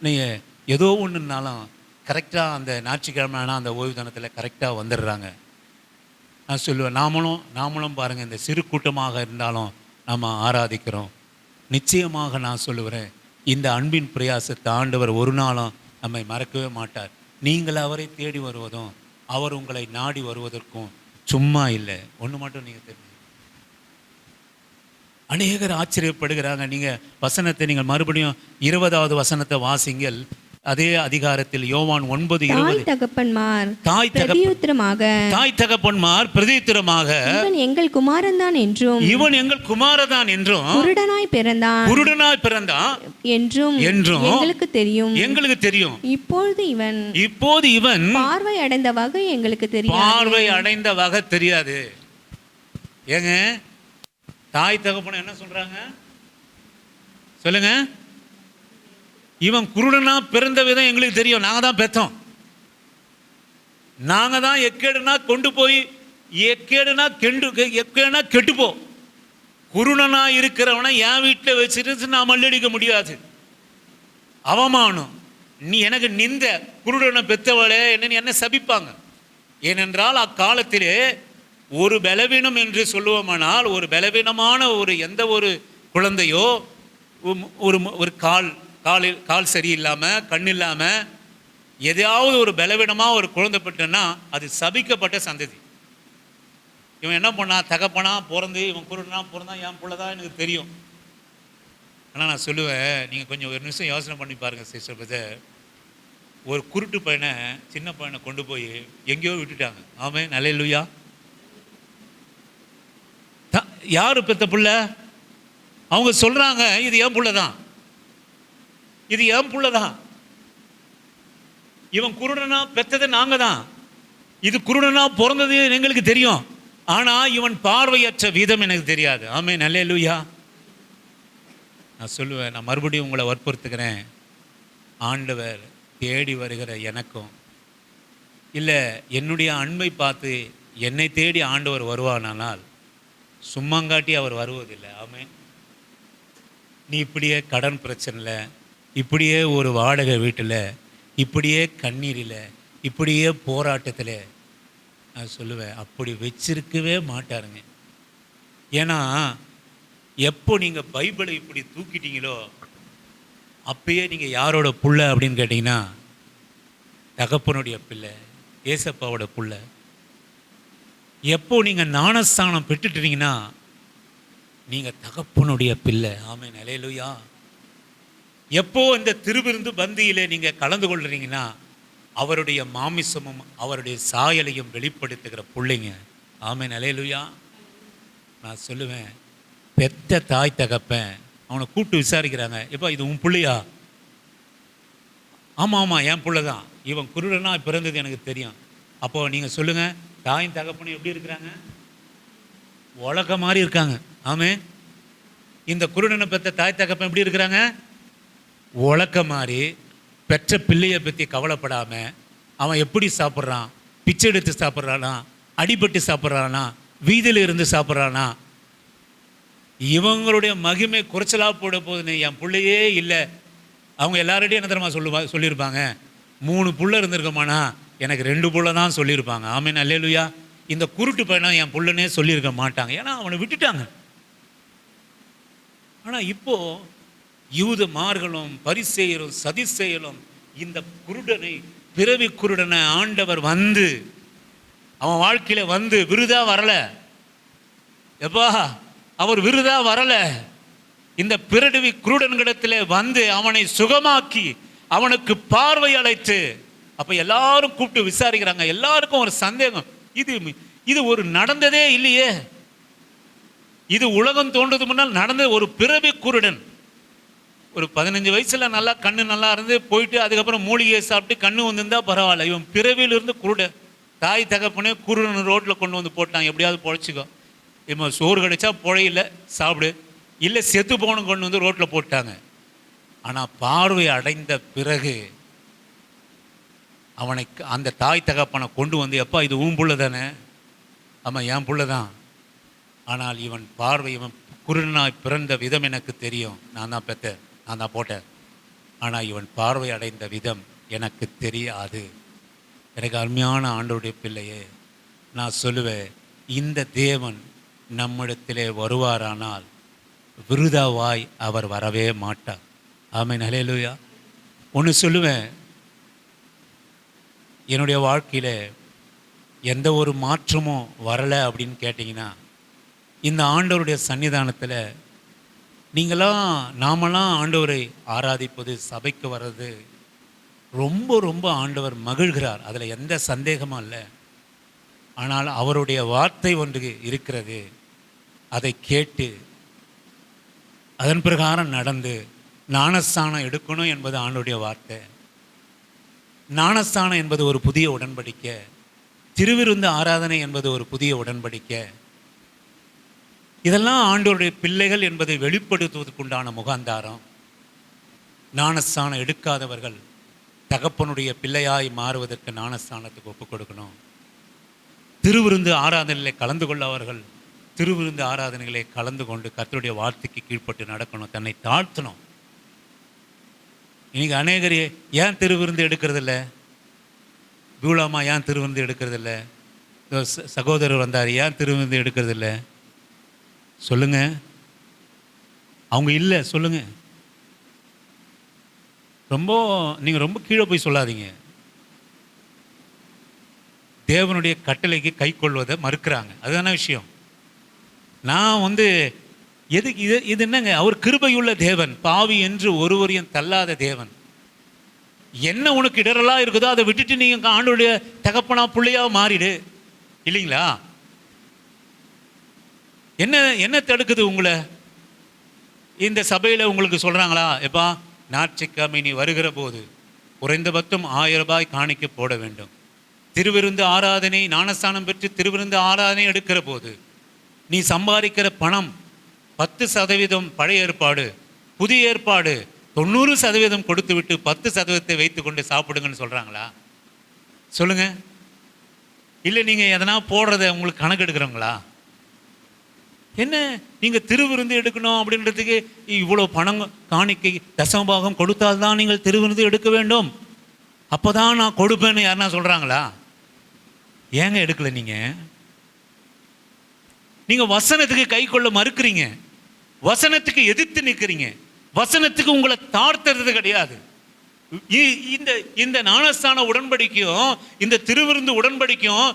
நீங்கள் ஏதோ ஒன்றுனாலும் கரெக்டாக அந்த ஞாயிற்றுக்கிழமை ஆனால் அந்த ஓய்வு தினத்தில் கரெக்டாக வந்துடுறாங்க. நான் சொல்லுவேன், நாமளும் பாருங்கள், இந்த சிறு கூட்டமாக இருந்தாலும் நம்ம ஆராதிக்கிறோம். நிச்சயமாக நான் சொல்லுகிறேன், இந்த அன்பின் பிரயாசத்தை ஆண்டவர் ஒரு நாளும் நம்மை மறக்கவே மாட்டார். நீங்கள் அவரை தேடி வருவதும் அவர் உங்களை நாடி வருவதற்கும் சும்மா இல்லை. ஒன்று மட்டும் நீங்கள் தெரிஞ்சு, அநேகர் ஆச்சரியப்படுகிறாங்க. நீங்கள் வசனத்தை நீங்கள் மறுபடியும் 20வது வசனத்தை வாசிங்கள். அதே அதிகாரத்தில் யோவான் 9:20, தாய் தகப்பன்மார் பிரதியுத்தரமாக இவன் எங்கள் குமாரன் தான் என்றும் குருடனாய் பிறந்தான் என்றும் எங்களுக்கு தெரியும். இப்பொழுது இவன் பார்வை அடைந்த வகை எங்களுக்கு தெரியாது. ஏங்க தாய் தகப்பன என்ன சொல்றாங்க சொல்லுங்க? இவன் குருடனா பிறந்த விதம் எங்களுக்கு தெரியும், நாங்க தான் பெத்தோம், நாங்க தான் எக்கேடுனா கொண்டு போய் எக்கேடுனா கெட்டுப்போ. குருடனா இருக்கிறவனை என் வீட்டில் வச்சுட்டு நான் மல்லடிக்க முடியாது, அவமானம். நீ எனக்கு நிந்த குருடனை பெத்தவளே என்ன சபிப்பாங்க. ஏனென்றால் அக்காலத்திலே ஒரு பலவீனம் என்று சொல்லுவோமானால், ஒரு பலவீனமான ஒரு எந்த ஒரு குழந்தையோ ஒரு கால் சரியில்லாமல் கண் இல்லாமல் எதையாவது ஒரு பலவீனமாக ஒரு குழந்தை பெற்றனா அது சபிக்கப்பட்ட சந்ததி. இவன் என்ன பண்ணா, தகப்பனா பிறந்து இவன் குருடனா பிறந்தான், என் பிள்ளை தான் எனக்கு தெரியும். ஆனால் நான் சொல்லுவேன், நீங்கள் கொஞ்சம் ஒரு நிமிஷம் யோசனை பண்ணி பாருங்கள் சிஸ்டர் பிரதர். ஒரு குருட்டு பையனை சின்ன பையனை கொண்டு போய் எங்கேயோ விட்டுட்டாங்க. ஆமென் அல்லேலூயா. யாரு பெத்த பிள்ளை? அவங்க சொல்றாங்க இது என் புள்ள தான், இது என் புள்ள தான். இவன் குருடனா பெத்தது நாங்க தான், இது குருடனா பிறந்தது எங்களுக்கு தெரியும். ஆனா இவன் பார்வையற்ற விதம் எனக்கு தெரியாது. ஆமென் அல்லேலூயா. நான் சொல்லுவேன், நான் மறுபடியும் உங்களை வற்புறுத்துக்கிறேன். ஆண்டவர் தேடி வருகிற எனக்கும் இல்லை என்னுடைய அன்பை பார்த்து என்னை தேடி ஆண்டவர் வருவானால் சும்மாங்காட்டி அவர் வருவதில்லை. ஆமென். நீ இப்படியே கடன் பிரச்சனையில், இப்படியே ஒரு வாடகை வீட்டில், இப்படியே கண்ணீரில், இப்படியே போராட்டத்தில், நான் சொல்லுவேன் அப்படி வச்சிருக்கவே மாட்டாருங்க. ஏன்னா எப்போ நீங்கள் பைபிளை இப்படி தூக்கிட்டீங்களோ அப்பயே நீங்கள் யாரோட புள்ள அப்படின்னு கேட்டிங்கன்னா தகப்பனுடைய பிள்ளை, ஏசப்பாவோட புள்ள. எப்போ நீங்கள் ஞானஸ்தானம் பெற்றுட்டீங்கன்னா நீங்கள் தகப்பனுடைய பிள்ளை. ஆமென் அல்லேலூயா. எப்போ இந்த திருவிருந்து பந்தியில் நீங்கள் கலந்து கொள்றீங்கன்னா அவருடைய மாமிசமும் அவருடைய சாயலையும் வெளிப்படுத்துகிற பிள்ளைங்க. ஆமென் அல்லேலூயா. நான் சொல்லுவேன், பெத்த தாய் தகப்பன் அவனை கூப்பிட்டு விசாரிக்கிறாங்க, எப்போ இது உன் பிள்ளையா? ஆமாம் ஆமாம் என் பிள்ளை தான், இவன் குருடனா பிறந்தது எனக்கு தெரியும். அப்போது நீங்கள் சொல்லுங்கள், தாயும் தகப்பனும் எப்படி இருக்கிறாங்க? உலக மாதிரி இருக்காங்க. ஆமென். இந்த குருடனை பெற்ற தாய் தகப்பன் எப்படி இருக்கிறாங்க? உலக்க மாதிரி. பெற்ற பிள்ளையை பற்றி கவலைப்படாமல் அவன் எப்படி சாப்பிட்றான், பிச்சை எடுத்து சாப்பிட்றானா, அடிபட்டு சாப்பிட்றானா, வீதியில் இருந்து சாப்பிட்றானா, இவங்களுடைய மகிமை குறைச்சலாக போட போகுதுன்னு என் பிள்ளையே இல்லை. அவங்க எல்லார்டையும் என்ன தெரியுமா சொல்லியிருப்பாங்க, 3 புள்ள இருந்திருக்கமானா எனக்கு 2 புள்ள தான் சொல்லியிருப்பாங்க. ஆமென் அல்லேலூயா. இந்த குருட்டு பையனா என் புள்ளனே சொல்லியிருக்க மாட்டாங்க, ஏன்னா அவனை விட்டுட்டாங்க. ஆனால் இப்போ யூதமார்களும் பரிசேயரும் சதிசேயரும் இந்த குருடனை, பிறவி குருடனை ஆண்டவர் வந்து அவன் வாழ்க்கையில வந்து விருதா வரல. எப்பா அவர் விருதா வரல. இந்த பிறவி குருடன்கிடத்தில் வந்து அவனை சுகமாக்கி அவனுக்கு பார்வை அழைத்து, அப்ப எல்லாரும் கூப்பிட்டு விசாரிக்கிறாங்க. எல்லாருக்கும் ஒரு சந்தேகம், இது ஒரு நடந்ததே இல்லையே, இது உலகம் தோன்றது முன்னால் நடந்த ஒரு பிறவி குருடன். ஒரு 15 வயசுல நல்லா கண்ணு நல்லா இருந்து போயிட்டு அதுக்கப்புறம் மூலிகையை சாப்பிட்டு கண்ணு வந்திருந்தா பரவாயில்ல. இவன் பிறவியிலிருந்து குருடன். தாய் தகப்பனே குருடன் ரோட்டில் கொண்டு வந்து போட்டான், எப்படியாவது பொழைச்சிக்கோ, இவன் சோறு கிடைச்சா பொழையில சாப்பிடு, இல்லை செத்து போகணும் கொண்டு வந்து ரோட்டில் போட்டாங்க. ஆனால் பார்வை அடைந்த பிறகு அவனை அந்த தாய் தகப்பனை கொண்டு வந்து, எப்பா இது உன் புள்ள தானே? ஆமாம் என் புள்ள தான். ஆனால் இவன் பார்வை, இவன் குருடனாய் பிறந்த விதம் எனக்கு தெரியும், நான் தான் பெற்றேன், நான் தான் போட்டேன். ஆனால் இவன் பார்வை அடைந்த விதம் எனக்கு தெரியாது. எனக்கு அருமையான ஆண்டவருடைய பிள்ளையே, நான் சொல்லுவேன், இந்த தேவன் நம்மிடத்திலே வருவாரானால் விருதாவாய் அவர் வரவே மாட்டார். ஆமென் அல்லேலூயா. ஒன்று சொல்லுவேன், என்னுடைய வாழ்க்கையில் எந்த ஒரு மாற்றமும் வரலை அப்படின்னு கேட்டிங்கன்னா, இந்த ஆண்டவருடைய சன்னிதானத்தில் நாமெல்லாம் ஆண்டவரை ஆராதிப்பது, சபைக்கு வர்றது ரொம்ப ரொம்ப ஆண்டவர் மகிழ்கிறார், அதில் எந்த சந்தேகமும் இல்லை. ஆனால் அவருடைய வார்த்தை ஒன்று இருக்கிறது, அதை கேட்டு அதன் பிரகாரம் நடந்து ஞானஸ்தானம் எடுக்கணும் என்பது ஆண்டவருடைய வார்த்தை. ஞானஸ்தானம் என்பது ஒரு புதிய உடன்படிக்கை, திருவிருந்து ஆராதனை என்பது ஒரு புதிய உடன்படிக்கை. இதெல்லாம் ஆண்டவருடைய பிள்ளைகள் என்பதை வெளிப்படுத்துவதற்குண்டான முகாந்தாரம். ஞானஸ்தானம் எடுக்காதவர்கள் தகப்பனுடைய பிள்ளையாய் மாறுவதற்கு ஞானஸ்தானத்துக்கு ஒப்புக் கொடுக்கணும். திருவிருந்து ஆராதனைகளை கலந்து கொள்ளவர்கள் திருவிருந்து ஆராதனைகளை கலந்து கொண்டு கர்த்தருடைய வார்த்தைக்கு கீழ்ப்பட்டு நடக்கணும், தன்னை தாழ்த்தணும். இன்னைக்கு அநேகர் ஏன் திருவிருந்து எடுக்கிறதில்ல? தூளாமா ஏன் திருவிருந்து எடுக்கிறதில்ல? சகோதரர் வந்தார், ஏன் திருவிருந்து எடுக்கிறதில்ல? சொல்லுங்க. அவங்க இல்லை சொல்லுங்க. நீங்கள் ரொம்ப கீழே போய் சொல்லாதீங்க. தேவனுடைய கட்டளைக்கு கை கொள்வதை மறுக்கிறாங்க, அதுதான விஷயம். நான் எதுக்கு இது என்னங்க, அவர் கிருபையுள்ள தேவன், பாவி என்று ஒருவரையும் தள்ளாத தேவன். என்ன உனக்கு இடரலா இருக்குதோ அதை விட்டுட்டு நீங்க ஆண்டவருடைய தகப்பனா பிள்ளையா மாறிடு, இல்லைங்களா? என்ன தடுக்குது உங்களை? இந்த சபையில் உங்களுக்கு சொல்றாங்களா, எப்பா ஞாயிற்றுக்கிழமை நீ வருகிற போது குறைந்தபட்சம் 1000 ரூபாய் காணிக்க போட வேண்டும். திருவிருந்து ஆராதனை ஞானஸ்தானம் பெற்று திருவிருந்து ஆராதனை எடுக்கிற போது நீ சம்பாதிக்கிற பணம் 10% பழைய ஏற்பாடு, புதிய ஏற்பாடு 90% கொடுத்து விட்டு 10% வைத்து கொண்டு சாப்பிடுங்கன்னு சொல்கிறாங்களா? சொல்லுங்க. இல்லை நீங்கள் எதனா போடுறத உங்களுக்கு கணக்கு எடுக்கிறவங்களா? என்ன நீங்கள் திருவிருந்து எடுக்கணும் அப்படின்றதுக்கு இவ்வளோ பணம் காணிக்கை தசமபாகம் கொடுத்தால்தான் நீங்கள் திருவிருந்து எடுக்க வேண்டும், அப்போ தான் நான் கொடுப்பேன்னு யாருன்னா சொல்கிறாங்களா? ஏங்க எடுக்கல? நீங்கள் வசனத்துக்கு கை கொள்ள மறுக்கிறீங்க, வசனத்துக்கு எதிர்த்து நிற்கிறீங்க, வசனத்துக்கு உங்களை தாழ்த்துறது கிடையாது. இந்த ஞானஸ்தான உடன்படிக்கையும் இந்த திருவிருந்து உடன்படிக்கையும்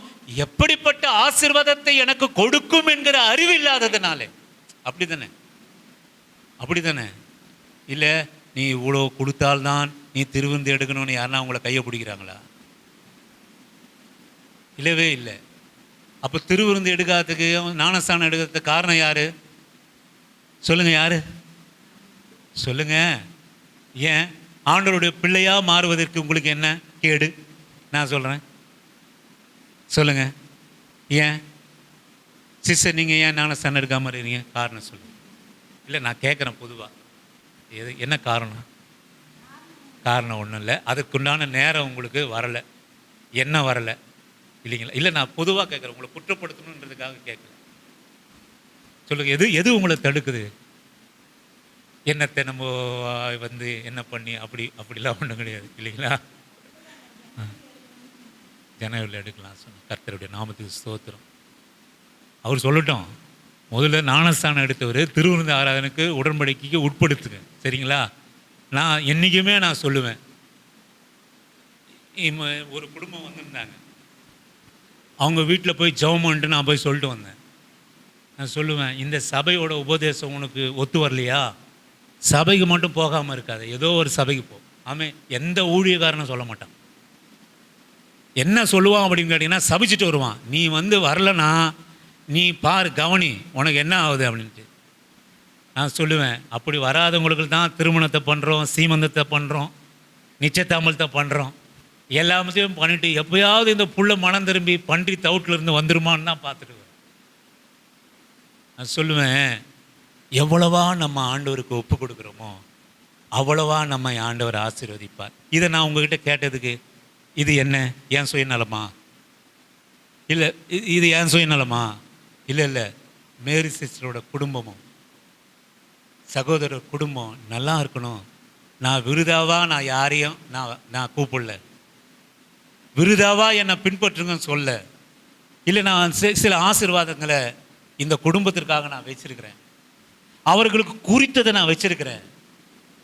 எப்படிப்பட்ட ஆசீர்வாதத்தை எனக்கு கொடுக்கும் என்கிற அறிவு இல்லாததுனாலே. அப்படிதானே? இல்லை நீ இவ்வளோ கொடுத்தால்தான் நீ திருவிருந்து எடுக்கணும்னு யாருன்னா உங்களை கையை பிடிக்கிறாங்களா? இல்லவே இல்லை. அப்போ திருவிருந்து எடுக்காததுக்கு ஞானஸ்தானம் எடுக்கிறதுக்கு காரணம் யாரு? சொல்லுங்க, யாரு? சொல்லுங்க. ஏன் ஆண்டவருடைய பிள்ளையா மாறுவதற்கு உங்களுக்கு என்ன கேடு? நான் சொல்கிறேன், சொல்லுங்க. ஏன் சிஸ்டர் நீங்கள் ஏன் ஞானஸ்தானம் எடுக்காமல் இருக்கீங்க? காரணம் சொல்லுங்க. இல்லை நான் கேட்குறேன் பொதுவாக, என்ன காரணம்? காரணம் ஒன்றும் இல்லை, அதுக்குண்டான நேரம் உங்களுக்கு வரலை, என்ன வரலை, இல்லைங்களா? இல்லை நான் பொதுவாக கேட்குறேன், உங்களை குற்றப்படுத்தணுன்றதுக்காக கேட்குறேன். சொல்லுங்கள், எது உங்களை தடுக்குது? என்னத்தை நம்ம என்ன பண்ணி அப்படிலாம் ஒன்றும் கிடையாது, இல்லைங்களா? ஜனவரியில் எடுக்கலாம் சொன்ன கர்த்தருடைய நாமத்துக்கு ஸ்தோத்திரம். அவர் சொல்லட்டும், முதல்ல ஞானஸ்தானம் எடுத்தவர் திருவிருந்து ஆராதனைக்கு உடன்படிக்கைக்கு உட்படுத்துங்க, சரிங்களா? நான் என்றைக்குமே நான் சொல்லுவேன், ஒரு குடும்பம் வந்திருந்தாங்க, அவங்க வீட்டில் போய் ஜெபம்ன்ட்டு நான் போய் சொல்லிட்டு வந்தேன். நான் சொல்லுவேன், இந்த சபையோட உபதேசம் உனக்கு ஒத்து வரலையா, சபைக்கு மட்டும் போகாமல் இருக்காது, ஏதோ ஒரு சபைக்கு போ. ஆமே, எந்த ஊழியக்காரனும் சொல்ல மாட்டான். என்ன சொல்லுவான் அப்படின்னு கேட்டிங்கன்னா, சபிச்சுட்டு வருவான், நீ வரலனா நீ பாரு, கவனி, உனக்கு என்ன ஆகுது அப்படின்ட்டு. நான் சொல்லுவேன், அப்படி வராதவங்களுக்கு தான் திருமணத்தை பண்ணுறோம், சீமந்தத்தை பண்ணுறோம், நிச்சயதாமலத்தை பண்ணுறோம், எல்லாத்தையும் பண்ணிட்டு எப்போயாவது இந்த புள்ள மனம் திரும்பி பன்றி தவுட்டிலிருந்து வந்துருமான்னு தான் பார்த்துடுவேன். நான் சொல்லுவேன், எவ்வளவா நம்ம ஆண்டவருக்கு ஒப்பு கொடுக்குறோமோ அவ்வளவா நம்ம ஆண்டவர் ஆசீர்வதிப்பார். இதை நான் உங்ககிட்ட கேட்டதுக்கு இது என்ன, ஏன் சுயநலமா? இல்லை இது ஏன் சுயநலமா? இல்லை, மேரி சிஸ்டரோட குடும்பமும் சகோதரர் குடும்பம் நல்லா இருக்கணும். நான் விருதாவா நான் யாரையும் நான் கூப்பிடல, விருதாவா என்னை பின்பற்றுங்கன்னு சொல்ல. இல்லை, நான் சில ஆசீர்வாதங்களை இந்த குடும்பத்திற்காக நான் வச்சிருக்கிறேன், அவர்களுக்கு குறித்ததை நான் வச்சிருக்கிறேன்.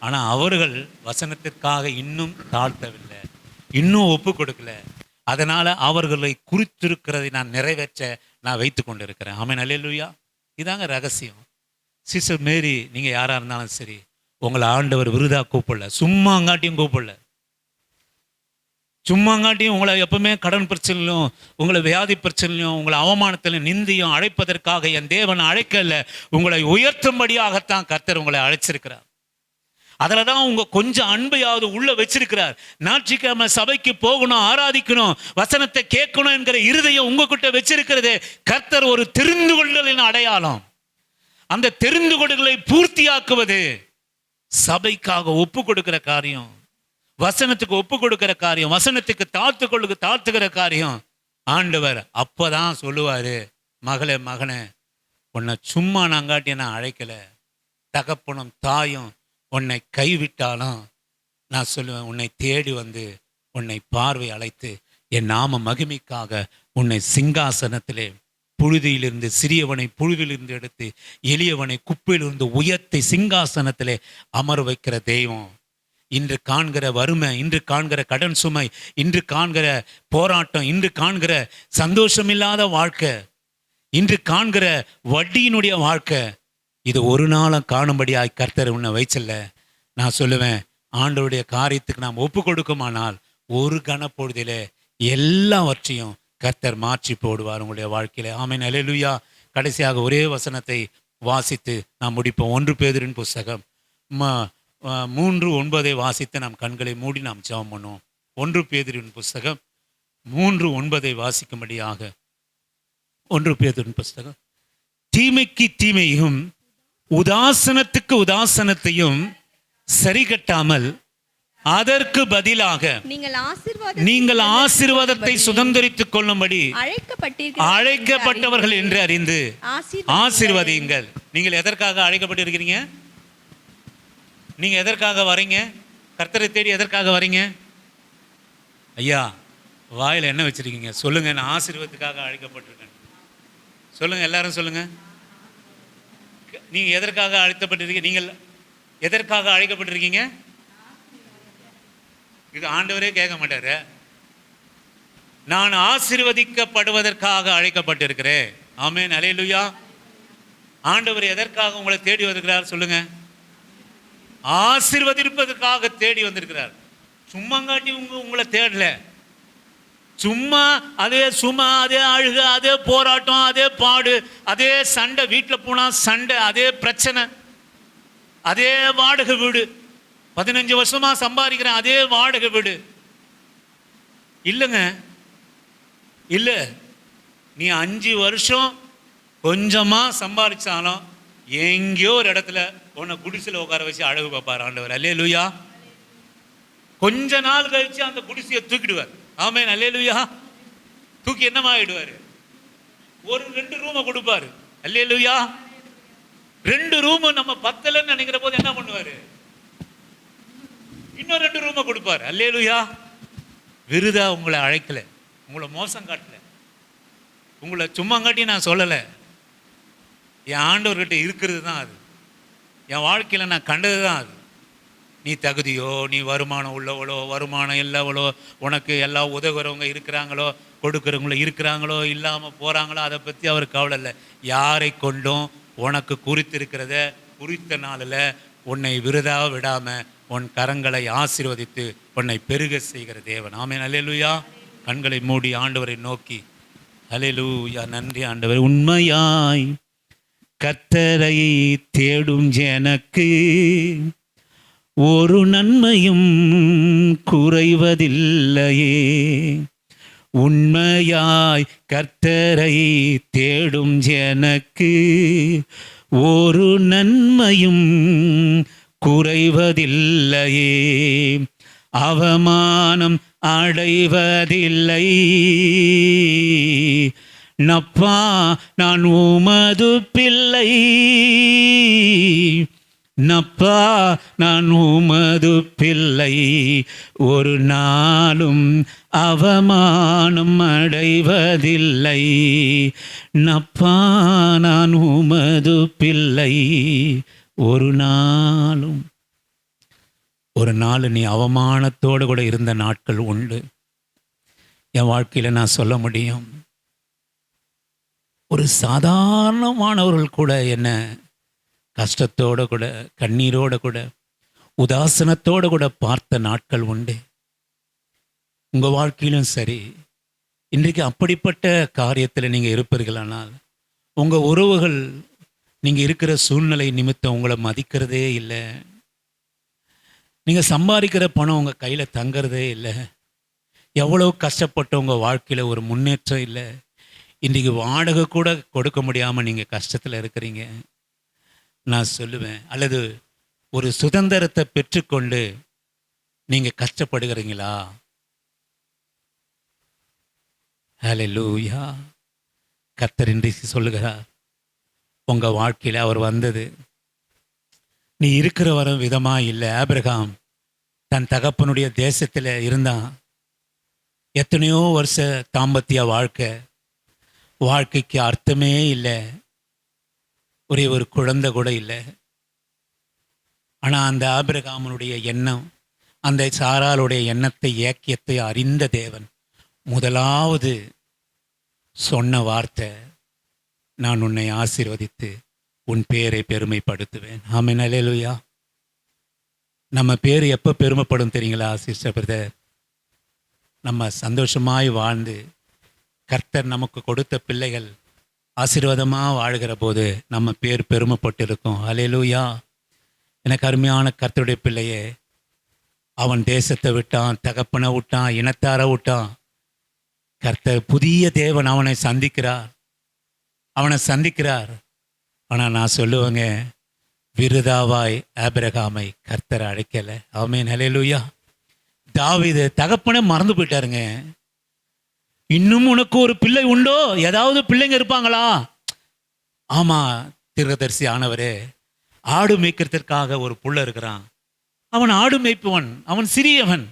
ஆனால் அவர்கள் வசனத்திற்காக இன்னும் தாழ்த்தவில்லை, இன்னும் ஒப்பு கொடுக்கல. அதனால் அவர்களை குறித்திருக்கிறதை நான் நிறைவேற்ற நான் வைத்து கொண்டு இருக்கிறேன். ஆமென், அல்லேலூயா. இதாங்க ரகசியம். சிஸ்டர் மேரி, நீங்கள் யாராக இருந்தாலும் சரி, உங்களை ஆண்டவர் விருதா கூப்பிடல, சும்மாங்காட்டியும் கூப்பிடல. சும்மாங்காட்டியும் உங்களை எப்பவுமே கடன் பிரச்சனையிலும், உங்களை வியாதி பிரச்சனையிலும், உங்களை அவமானத்திலும் நிந்தியும் அழைப்பதற்காக என் தேவன் அழைக்கல, உங்களை உயர்த்தும்படியாகத்தான் கர்த்தர் உங்களை அழைச்சிருக்கிறார். அதில் தான் உங்க கொஞ்சம் அன்பையாவது உள்ள வச்சிருக்கிறார். ஞாயிற்றுக்கிழமை சபைக்கு போகணும், ஆராதிக்கணும், வசனத்தை கேட்கணும் என்கிற இருதயம் உங்ககிட்ட வச்சிருக்கிறது கர்த்தர் ஒரு தெரிந்து கொள்ளுதலின் அடையாளம். அந்த தெரிந்து கொடுகளை பூர்த்தியாக்குவது சபைக்காக ஒப்பு கொடுக்கிற காரியம், வசனத்துக்கு ஒப்பு கொடுக்கிற காரியம், வசனத்துக்கு தாழ்த்துகிற காரியம். ஆண்டவர் அப்பதான் சொல்லுவாரு, மகளே மகனே, உன்னை சும்மா நாங்காட்டி நான் அழைக்கல. தகப்பனும் தாயும் உன்னை கைவிட்டாலும் நான் சொல்லுவேன், உன்னை தேடி வந்து உன்னை பார்வை அழைத்து என் நாம மகிமைக்காக உன்னை சிங்காசனத்திலே புழுதியிலிருந்து, சிறியவனை புழுதியிலிருந்து எடுத்து எளியவனை குப்பையிலிருந்து உயர்த்தி சிங்காசனத்திலே அமர வைக்கிற தெய்வம். இன்று காண்கிற வறுமை, இன்று காண்கிற கடன் சுமை, இன்று காண்கிற போராட்டம், இன்று காண்கிற சந்தோஷமில்லாத வாழ்க்கை, இன்று காண்கிற வட்டியினுடைய வாழ்க்கை, இது ஒரு நாளும் காணும்படியாய் கர்த்தர் உன்னை வைச்சல்ல. நான் சொல்லுவேன், ஆண்டவருடைய காரியத்துக்கு நாம் ஒப்பு கொடுக்குமானால் ஒரு கணப்பொழுதிலே எல்லாவற்றையும் கர்த்தர் மாற்றி போடுவார் உங்களுடைய வாழ்க்கையில. ஆமென், அல்லேலூயா. கடைசியாக ஒரே வசனத்தை வாசித்து நாம் முடிப்போம். 1 பேதுருவின் புஸ்தகம் 3:9 வாசித்து நாம் கண்களை மூடி நாம் ஜெபம் பண்ணுவோம். 1 பேதுருவின் புஸ்தகம் 3:9 வாசிக்கும்படியாக. 1 பேதுருவின் புஸ்தகம், தீமைக்கு தீமையும் உதாசனத்துக்கு உதாசனத்தையும் சரி கட்டாமல் அதற்கு பதிலாக நீங்கள் ஆசீர்வாதத்தை சுதந்தரித்துக் கொள்ளும்படி அழைக்கப்பட்டவர்கள் என்று அறிந்து ஆசீர்வதியுங்கள். நீங்கள் எதற்காக அழைக்கப்பட்டிருக்கிறீங்க? நீங்க எதற்காக வரீங்க? கர்த்தரை தேடி எதற்காக வரீங்க? ஐயா, வாயில என்ன வச்சிருக்கீங்க? சொல்லுங்க. நான் ஆசீர்வாதத்துக்காக அழைக்கப்பட்டிருக்கேன். சொல்லுங்க, எல்லாரும் சொல்லுங்க. நீங்க எதற்காக அழைக்கப்பட்டிருக்கீங்க? நீங்கள் எதற்காக அழைக்கப்பட்டிருக்கீங்க? இது ஆண்டவரே கேட்க மாட்டாரு. நான் ஆசீர்வதிக்கப்படுவதற்காக அழைக்கப்பட்டிருக்கிறேன். ஆமென், அல்லேலூயா. ஆண்டவர் எதற்காக உங்களை தேடி வந்திருக்கிறார்? சொல்லுங்க. ஆசீர்வதிப்பதற்காக தேடி வந்திருக்கிறார். சும்மாங்காட்டி உங்களை தேடல. சும்மா அதே அழுக, அதே போராட்டம், அதே பாடு, அதே சண்டை, வீட்டில் போனா சண்டை, அதே பிரச்சனை, அதே வாடகை வீடு, 15 வருஷமா சம்பாதிக்கிறேன், அதே வாடகை வீடு. இல்லைங்க, இல்லை. நீ 5 வருஷம் கொஞ்சமா சம்பாதிச்சாலும் எங்கேயோ ஒரு இடத்துல உன்னை குடிசையில் உட்கார வச்சு அழகு பார்ப்பார் ஆண்டவர். அல்லேலூயா. கொஞ்ச நாள் கழிச்சு அந்த குடிசையை தூக்கிடுவார். ஆமென், அல்லேலூயா. தூக்கி என்னமாயிடுவாரு? ஒரு 2 ரூமை கொடுப்பாரு. அல்லேலூயா. 2 ரூம் நம்ம பத்தலன்னு நினைக்கிற போது என்ன பண்ணுவாரு? இன்னும் 2 ரூமை கொடுப்பாரு. அல்லேலூயா. விருதா உங்களை அழைக்கல, உங்களை மோசம் காட்டல, உங்களை சும்மாங்காட்டி நான் சொல்லலை. என் ஆண்டவர்கிட்ட இருக்கிறது தான் அது. என் வாழ்க்கையில் நான் கண்டது தான் அது. நீ தகுதியோ, நீ வருமானம் உள்ளவளோ, வருமானம் இல்லவளோ, உனக்கு எல்லா உதவுறவங்க இருக்கிறாங்களோ, கொடுக்குறவங்களோ இருக்கிறாங்களோ, இல்லாமல் போகிறாங்களோ, அதை பற்றி அவர் கவலை இல்லை. யாரை கொண்டும் உனக்கு குறித்திருக்கிறத குறித்த நாளில் உன்னை விருதாக விடாமல் உன் கரங்களை ஆசீர்வதித்து உன்னை பெருக செய்கிற தேவன். ஆமென், அல்லேலூயா. கண்களை மூடி ஆண்டவரை நோக்கி, அல்லேலூயா. நன்றி ஆண்டவர். உண்மையாய் கர்த்தரை தேடும் எனக்கு ஒரு நன்மையும் குறைவதில்லையே. உண்மையாய் கர்த்தரை தேடும் எனக்கு ஒரு நன்மையும் குறைவதில்லையே. அவமானம் அடைவதில்லை. நப்பா, நான் உமது பிள்ளை. நப்பா, நான் உமது பிள்ளை. ஒரு நாளும் அவமானம் அடைவதில்லை. நப்பா, நான் உமது பிள்ளை. ஒரு நாளும். ஒரு நாள் நீ அவமானத்தோடு கூட இருந்த நாட்கள் உண்டு. என் வாழ்க்கையில் நான் சொல்ல முடியும், ஒரு சாதாரணமானவர்கள் கூட என்ன கஷ்டத்தோடு கூட, கண்ணீரோடு கூட, உதாசனத்தோடு கூட பார்த்த நாட்கள் உண்டு. உங்கள் வாழ்க்கையிலும் சரி, இன்றைக்கு அப்படிப்பட்ட காரியத்தில் நீங்கள் இருப்பீர்களானால், உங்கள் உறவுகள் நீங்கள் இருக்கிற சூழ்நிலை நிமித்தம் உங்களை மதிக்கிறதே இல்லை. நீங்கள் சம்பாதிக்கிற பணம் உங்கள் கையில் தங்கிறதே இல்லை. எவ்வளோ கஷ்டப்பட்ட உங்கள் வாழ்க்கையில் ஒரு முன்னேற்றம் இல்லை. இன்றைக்கி வாடகை கூட கொடுக்க முடியாமல் நீங்கள் கஷ்டத்தில் இருக்கிறீங்க. நான் சொல்லுவேன். அல்லது ஒரு சுதந்திரத்தை பெற்றுக்கொண்டு நீங்க கஷ்டப்படுகிறீங்களா? ஹல்லேலூயா. கர்த்தர் இன்றைக்கு சொல்லுகிறார், உங்க வாழ்க்கையில் அவர் வந்தது நீ இருக்கிற வரும் விதமா இல்லை. ஆபிரகாம் தன் தகப்பனுடைய தேசத்தில் இருந்தான். எத்தனையோ வருஷ தாம்பத்திய வாழ்க்கைக்கு அர்த்தமே இல்லை. ஒரே ஒரு குழந்தை கூட இல்லை. ஆனால் அந்த ஆபிரகாமனுடைய எண்ணம், அந்த சாராளுடைய எண்ணத்தை, ஏக்கியத்தை அறிந்த தேவன் முதலாவது சொன்ன வார்த்தை, நான் உன்னை ஆசீர்வதித்து உன் பேரை பெருமைப்படுத்துவேன். ஆமென். அல்லேலூயா. நம்ம பேர் எப்போ பெருமைப்படும் தெரியுங்களா சிஸ்டர் பிரதர்? நம்ம சந்தோஷமாய் வாழ்ந்து கர்த்தர் நமக்கு கொடுத்த பிள்ளைகள் ஆசீர்வாதமாக வாழ்கிற போது நம்ம பேர் பெருமைப்பட்டு இருக்கும். அல்லேலூயா. எனக்கு அருமையான கர்த்தருடைய பிள்ளையே, அவன் தேசத்தை விட்டான், தகப்பனை விட்டான், இனத்தாரை விட்டான். கர்த்தர் புதிய தேவன் அவனை சந்திக்கிறார். ஆனால் நான் சொல்லுவேங்க, விருதாவாய் ஆபிரகாமை கர்த்தர் அழைக்கலை. ஆமென். ஹல்லேலூயா. தாவீது தகப்பனே மறந்து போயிட்டாருங்க. இன்னும் உனக்கு ஒரு பிள்ளை உண்டோ? ஏதாவது பிள்ளைங்க இருப்பாங்களா? ஆமா, தீர்க்கதரிசி ஆனவரே, ஆடு மேய்க்கிறதுக்காக ஒரு புள்ள இருக்கிறான். அவன் ஆடு மேய்ப்பவன், அவன் சிறியவன்.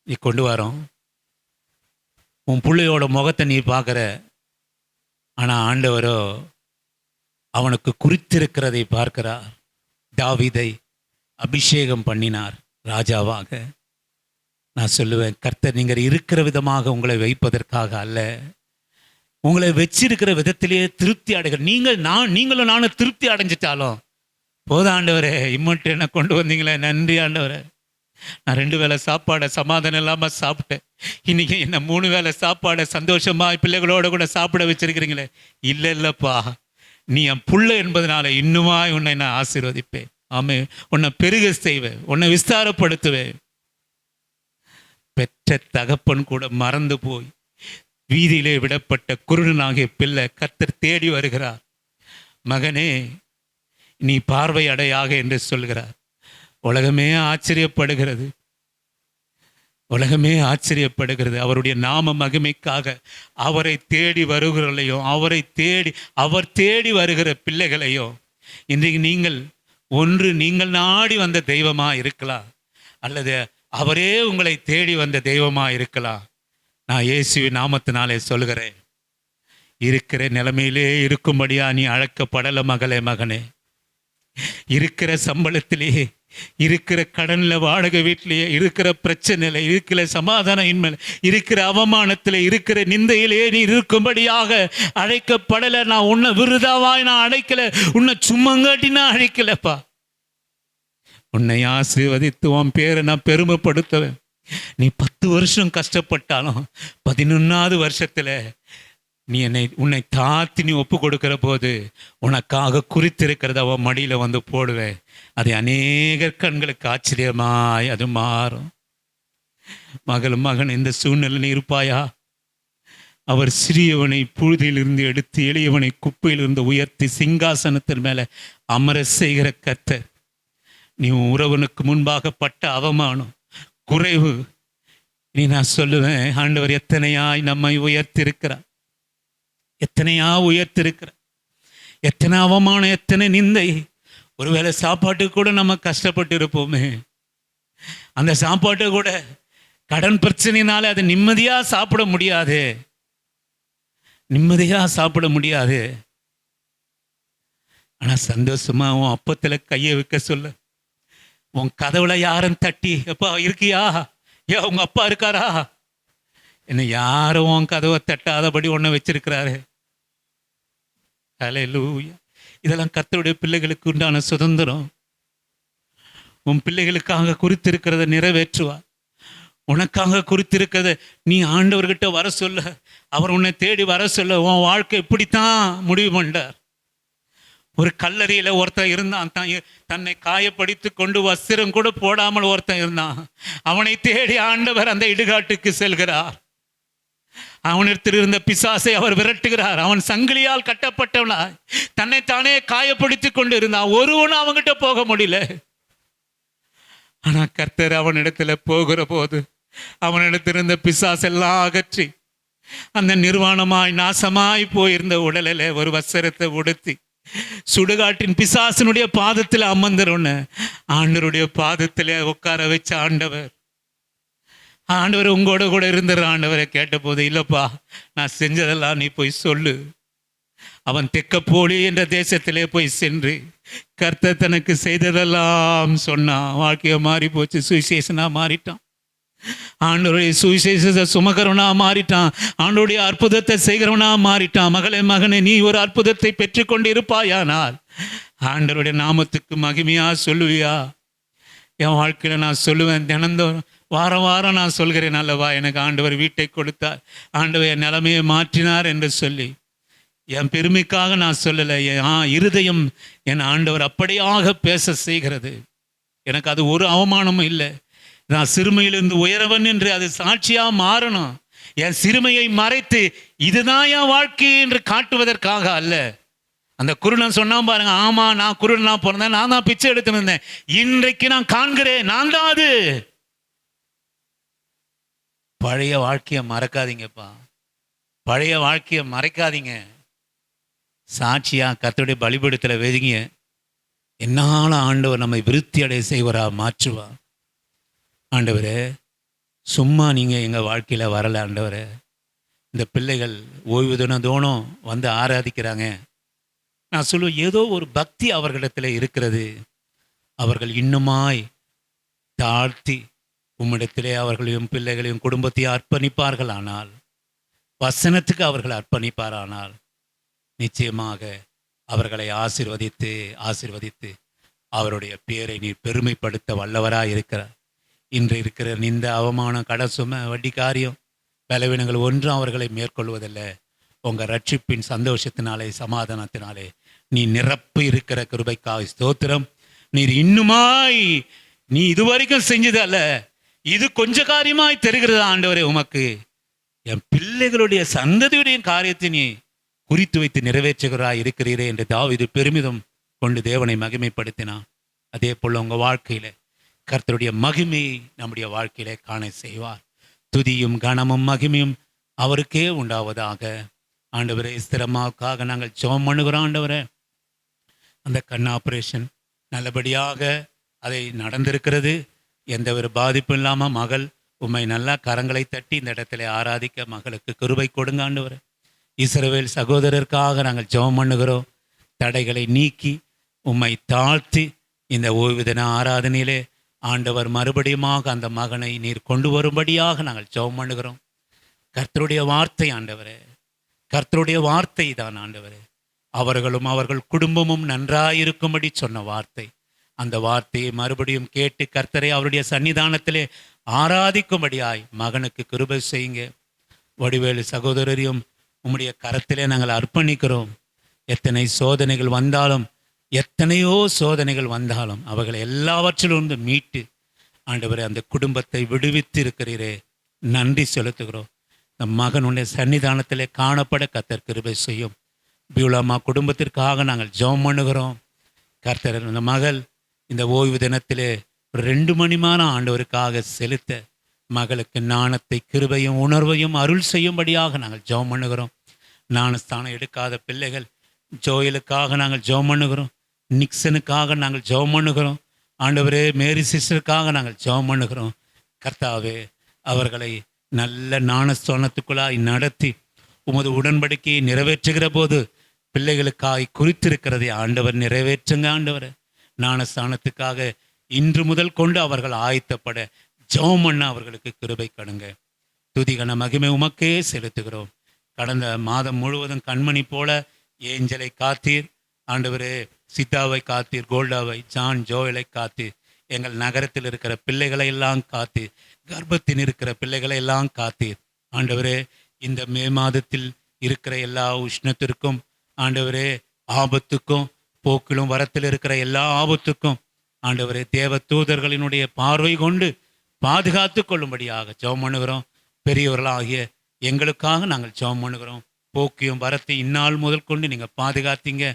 நீ கொண்டு வரோம், உன் பிள்ளையோட முகத்தை நீ பார்க்குற. ஆனால் ஆண்டவரோ அவனுக்கு குறித்திருக்கிறதை பார்க்கிறார். தாவீதை அபிஷேகம் பண்ணினார் ராஜாவாக. நான் சொல்லுவேன், கர்த்தர் நீங்கள் இருக்கிற விதமாக உங்களை வைப்பதற்காக அல்ல, உங்களை வச்சிருக்கிற விதத்திலேயே திருப்தி அடைகிற. நீங்களும் நானும் திருப்தி அடைஞ்சிட்டாலும் போத ஆண்டவரே, இம்மட்டு என்ன கொண்டு வந்தீங்களே, நன்றி ஆண்டவரே. நான் 2 வேளை சாப்பாடை சமாதானம் இல்லாமல் சாப்பிட்டேன். இன்னைக்கு என்ன 3 வேளை சாப்பாடை சந்தோஷமா பிள்ளைகளோட கூட சாப்பிட வச்சிருக்கிறீங்களே. இல்லைப்பா, நீ என் புள்ள என்பதனால இன்னுமாய் உன்னை நான் ஆசீர்வதிப்பேன். ஆமே, உன்னை பெருக செய்வேன், உன்னை விஸ்தாரப்படுத்துவேன். பெற்ற தகப்பன் கூட மறந்து போய் வீதியிலே விடப்பட்ட குருடனாகிய பிள்ளை கர்த்தர் தேடி வருகிறார். மகனே, நீ பார்வை அடையாக என்று சொல்கிறார். உலகமே ஆச்சரியப்படுகிறது. அவருடைய நாம மகிமைக்காக அவரை தேடி வருகிறவர்களையும், அவர் தேடி வருகிற பிள்ளைகளையும் இன்றைக்கு நீங்கள் நாடி வந்த தெய்வமா இருக்கலாம், அல்லது அவரே உங்களை தேடி வந்த தெய்வமா இருக்கலாம். நான் இயேசுவின் நாமத்தினாலே சொல்கிறேன், இருக்கிற நிலைமையிலே இருக்கும்படியா நீ அழைக்கப்படல மகனே. இருக்கிற சம்பளத்திலேயே, இருக்கிற கடனில், வாடகை வீட்டிலேயே, இருக்கிற பிரச்சனையில, இருக்கிற சமாதான இன்மையில, இருக்கிற அவமானத்தில், இருக்கிற நிந்தையிலே நீ இருக்கும்படியாக அழைக்கப்படலை. நான் உன்னை விருதாவாய் நான் அழைக்கல, உன்னை சும்மங்காட்டி நான் அழைக்கலப்பா. உன்னை ஆசீர்வதித்து உன் பேரை நான் பெருமைப்படுத்துவேன். நீ 10 வருஷம் கஷ்டப்பட்டாலும் 11வது வருஷத்துல உன்னை தாத்தி நீ ஒப்பு கொடுக்கிற போது உனக்காக குறித்திருக்கிறத அவன் மடியில வந்து போடுவேன். அது அநேகர் கண்களுக்கு ஆச்சரியமாய் அது மாறும். மகன் இந்த சூழ்நிலை நீ இருப்பாயா? அவர் சிறியவனை புழுதியிலிருந்து எடுத்து எளியவனை குப்பையிலிருந்து உயர்த்தி சிங்காசனத்தின் மேல அமர செய்கிற கர்த்தர். நீ உறவனுக்கு முன்பாக பட்ட அவமானம், குறைவு, நீ நான் சொல்லுவேன், ஆண்டவர் எத்தனையாய் நம்மை உயர்த்திருக்கிறார், எத்தனை அவமானம், எத்தனை நிந்தை. ஒருவேளை சாப்பாட்டுக்கு கூட நம்ம கஷ்டப்பட்டு இருப்போமே, அந்த சாப்பாட்டு கூட கடன் பிரச்சனையினால அது நிம்மதியா சாப்பிட முடியாது. ஆனா சந்தோஷமா உன் அப்பத்துல கையை வைக்க சொல்ல, உன் கதவுல யாரும் தட்டி, எப்பா இருக்கியா, ஏன் உங்க அப்பா இருக்காரா, என்ன யாரும் உன் கதவை தட்டாதபடி ஒன்ன வச்சிருக்கிறாரு. ஹல்லேலூயா. இதெல்லாம் கர்த்தருடைய பிள்ளைகளுக்கு உண்டான சுதந்திரம். உன் பிள்ளைகளுக்காக குறித்திருக்கிறத நிறைவேற்றுவா. உனக்காக குறித்திருக்கிறத நீ ஆண்டவர்கிட்ட வர சொல்ல, அவர் உன்னை தேடி வர சொல்ல. உன் வாழ்க்கை இப்படித்தான் முடிவு பண்ணார். ஒரு கல்லறையில ஒருத்தன் இருந்தான், தன்னை காயப்படுத்தி கொண்டு வஸ்திரம் கூட போடாமல் ஒருத்தன் இருந்தான். அவனை தேடி ஆண்டவர் அந்த இடுகாட்டுக்கு செல்கிறார். அவனிடத்தில் இருந்த பிசாசை அவர் விரட்டுகிறார். அவன் சங்கிலியால் கட்டப்பட்டவனா தன்னைத்தானே காயப்படுத்தி கொண்டு இருந்தான். ஒருவனும் அவன்கிட்ட போக முடியல. ஆனா கர்த்தர் அவனிடத்துல போகிற போது அவனிடத்திலிருந்த பிசாசெல்லாம் அகற்றி அந்த நிர்வாணமாய் நாசமாய் போயிருந்த உடலில் ஒரு வஸ்திரத்தை உடுத்தி சுடுகாட்டின் பிசாசனுடைய பாதத்தில் அமர்ந்துருன்னு ஆண்டவருடைய பாதத்தில் உட்கார வச்ச ஆண்டவர் உங்களோட கூட இருந்துற ஆண்டவரை கேட்டபோது, இல்லப்பா நான் செஞ்சதெல்லாம் நீ போய் சொல்லு. அவன் தெக்கப்போலி என்ற தேசத்திலே போய் சென்று கர்த்தர் தனக்கு செய்ததெல்லாம் சொன்னான். வாழ்க்கையை மாறி போச்சு. சுவிசேஷனா மாறிட்டான். ஆண்டவருடைய சுவிசேஷத்தை சுமக்கிறவனா மாறிட்டான். ஆண்டவருடைய அற்புதத்தை செய்கிறவனா மாறிட்டான். மகனே நீ ஒரு அற்புதத்தை பெற்றுக்கொண்டு இருப்பாயானால் ஆண்டவருடைய நாமத்துக்கு மகிமையா சொல்லுவியா? என் வாழ்க்கையில் நான் சொல்லுவேன். தினந்தோறும் வாரம் நான் சொல்கிறேன், அல்லவா எனக்கு ஆண்டவர் வீட்டை கொடுத்தார், ஆண்டவர் என் நிலைமையை மாற்றினார் என்று சொல்லி என் பெருமைக்காக நான் சொல்லலை. என் இருதயம் என் ஆண்டவர் அப்படியாக பேச செய்கிறது. எனக்கு அது ஒரு அவமானமும் இல்லை. நான் சிறுமையிலிருந்து உயரவன் என்று அது சாட்சியாக மாறணும். என் சிறுமையை மறைத்து இதுதான் என் வாழ்க்கை என்று காட்டுவதற்காக அல்ல. அந்த குருடன் சொன்னான் பாருங்க, ஆமா நான் குருடனா பிறந்தேன், நான் தான் பிச்சை எடுத்து இருந்தேன், இன்றைக்கு நான் காண்கிறேன் நான் தான் அது. பழைய வாழ்க்கையை மறக்காதீங்கப்பா. பழைய வாழ்க்கையை மறைக்காதீங்க. சாட்சியா கர்த்தருடைய பலிபீடத்தில் வெதிங்க. என்னால ஆண்டவர் நம்மை விருத்தி அடைய செய்வரா மாற்றுவா. ஆண்டவரே சும்மா நீங்கள் எங்கள் வாழ்க்கையில் வரலை ஆண்டவரே. இந்த பிள்ளைகள் ஓய்வு தினத்தோறும் வந்து ஆராதிக்கிறாங்க. நான் சொல்லுவேன், ஏதோ ஒரு பக்தி அவர்களிடத்தில் இருக்கிறது. அவர்கள் இன்னுமாய் தாழ்த்தி உம்மிடத்திலே அவர்களையும் பிள்ளைகளையும் குடும்பத்தையும் அர்ப்பணிப்பார்கள். ஆனால் வசனத்துக்கு அவர்கள் அர்ப்பணிப்பாரானால் நிச்சயமாக அவர்களை ஆசீர்வதித்து அவருடைய பேரை நீர் பெருமைப்படுத்த வல்லவராக இருக்கிறார். இன்று இருக்கிற இந்த அவமானம், கடசுமை, வட்டி காரியம், பலவீனங்கள் ஒன்றும் அவர்களை மேற்கொள்வதில்லை. உங்கள் ரட்சிப்பின் சந்தோஷத்தினாலே சமாதானத்தினாலே நீ நிரப்பு இருக்கிற கிருபைக்காய் ஸ்தோத்திரம். நீர் இன்னுமாய் நீ இதுவரைக்கும் செஞ்சது அல்ல, இது கொஞ்ச காரியமாய் தெரிகிறது ஆண்டவரே. உமக்கு என் பிள்ளைகளுடைய சந்ததியுடைய காரியத்தை நீ குறித்து வைத்து நிறைவேற்றுகிறாய் இருக்கிறீரே என்று தாவீது பெருமிதம் கொண்டு தேவனை மகிமைப்படுத்தினான். அதே போல் உங்கள் வாழ்க்கையில கர்த்தருடைய மகிமையை நம்முடைய வாழ்க்கையில காண செய்வார். துதியும் கனமும் மகிமையும் அவருக்கே உண்டாவதாக. ஆண்டவரே ஸ்திரமாவுக்காக நாங்கள் ஜெபம் பண்ணுகிறோம். ஆண்டவரே அந்த கண் ஆப்ரேஷன் நல்லபடியாக அதை நடந்திருக்கிறது. எந்த ஒரு பாதிப்பும் இல்லாமல் மகள் உம்மை நல்லா கரங்களை தட்டி இந்த இடத்துல ஆராதிக்க மகளுக்கு கிருபை கொடுங்க ஆண்டவரே. இஸ்ரவேல் சகோதரருக்காக நாங்கள் ஜெபம் பண்ணுகிறோம். தடைகளை நீக்கி உம்மை தாழ்த்தி இந்த ஓய்வு தின ஆராதனையிலே ஆண்டவர் மறுபடியுமாக அந்த மகனை நீர் கொண்டு வரும்படியாக நாங்கள் ஜெபம் பண்ணுகிறோம். கர்த்தருடைய வார்த்தை ஆண்டவரே, கர்த்தருடைய வார்த்தை தான் ஆண்டவரே. அவர்களும் அவர்கள் குடும்பமும் நன்றாயிருக்கும்படி சொன்ன வார்த்தை. அந்த வார்த்தையை மறுபடியும் கேட்டு கர்த்தரை அவருடைய சன்னிதானத்திலே ஆராதிக்கும்படியாய் மகனுக்கு கிருபை செய்யுங்க. வடிவேலு சகோதரரையும் உம்முடைய கரத்திலே நாங்கள் அர்ப்பணிக்கிறோம். எத்தனை சோதனைகள் வந்தாலும், எத்தனையோ சோதனைகள் வந்தாலும் அவர்களை எல்லாவற்றிலிருந்து மீட்டு ஆண்டவரே அந்த குடும்பத்தை விடுவித்து இருக்கிறீரே, நன்றி செலுத்துகிறோம். இந்த மகனுடைய சன்னிதானத்திலே காணப்பட கர்த்தர் கிருபை செய்யும். பியூலாமா குடும்பத்திற்காக நாங்கள் ஜெபம் பண்ணுகிறோம். கர்த்தர் இந்த மகள் இந்த ஓய்வு தினத்திலே 2 மணி நேரம் ஆண்டவருக்காக செலுத்த மகளுக்கு ஞானத்தை, கிருபையும், உணர்வையும் அருள் செய்யும்படியாக நாங்கள் ஜெபம் பண்ணுகிறோம். ஞானஸ்தானம் எடுக்காத பிள்ளைகள் ஜோயலுக்காக நாங்கள் ஜெபம் பண்ணுகிறோம். நிக்சனுக்காக நாங்கள் ஜெபம் பண்ணுகிறோம். ஆண்டவரே மேரி சிஸ்டருக்காக நாங்கள் ஜெபம் பண்ணுகிறோம். கர்த்தாவே அவர்களை நல்ல ஞானஸ்தானத்துக்குள்ளாய் நடத்தி உமது உடன்படிக்கையை நிறைவேற்றுகிற போது பிள்ளைகளுக்காய் குறித்திருக்கிறதை ஆண்டவர் நிறைவேற்றுங்க. ஆண்டவர் ஞானஸ்தானத்துக்காக இன்று முதல் கொண்டு அவர்கள் ஆயத்தப்பட ஜெபம் பண்ண அவர்களுக்கு கிருபை கடுங்க. துதிகன மகிமை உமக்கே செலுத்துகிறோம். கடந்த மாதம் முழுவதும் கண்மணி போல ஏஞ்சலை காத்தீர் ஆண்டவரே, சித்தாவை காத்தீர், கோல்டாவை, ஜான், ஜோயலை காத்தீர், எங்கள் நகரத்தில் இருக்கிற பிள்ளைகளை எல்லாம் காத்தீர், கர்ப்பத்தில் இருக்கிற பிள்ளைகளை எல்லாம் காத்தீர். ஆண்டவரே இந்த மே மாதத்தில் இருக்கிற எல்லா உஷ்ணத்திற்கும் ஆண்டவரே, ஆபத்துக்கும் போக்கிலும் வரத்தில் இருக்கிற எல்லா ஆபத்துக்கும் ஆண்டவரே தேவ தூதர்களினுடைய பார்வை கொண்டு பாதுகாத்து கொள்ளும்படியாக ஜெபம் பண்ணுகிறோம். பெரியவர்களாகிய எங்களுக்காக நாங்கள் ஜெபம் பண்ணுகிறோம். போக்கியும் வரத்தை இந்நாள் முதல் கொண்டு நீங்கள் பாதுகாத்தீங்க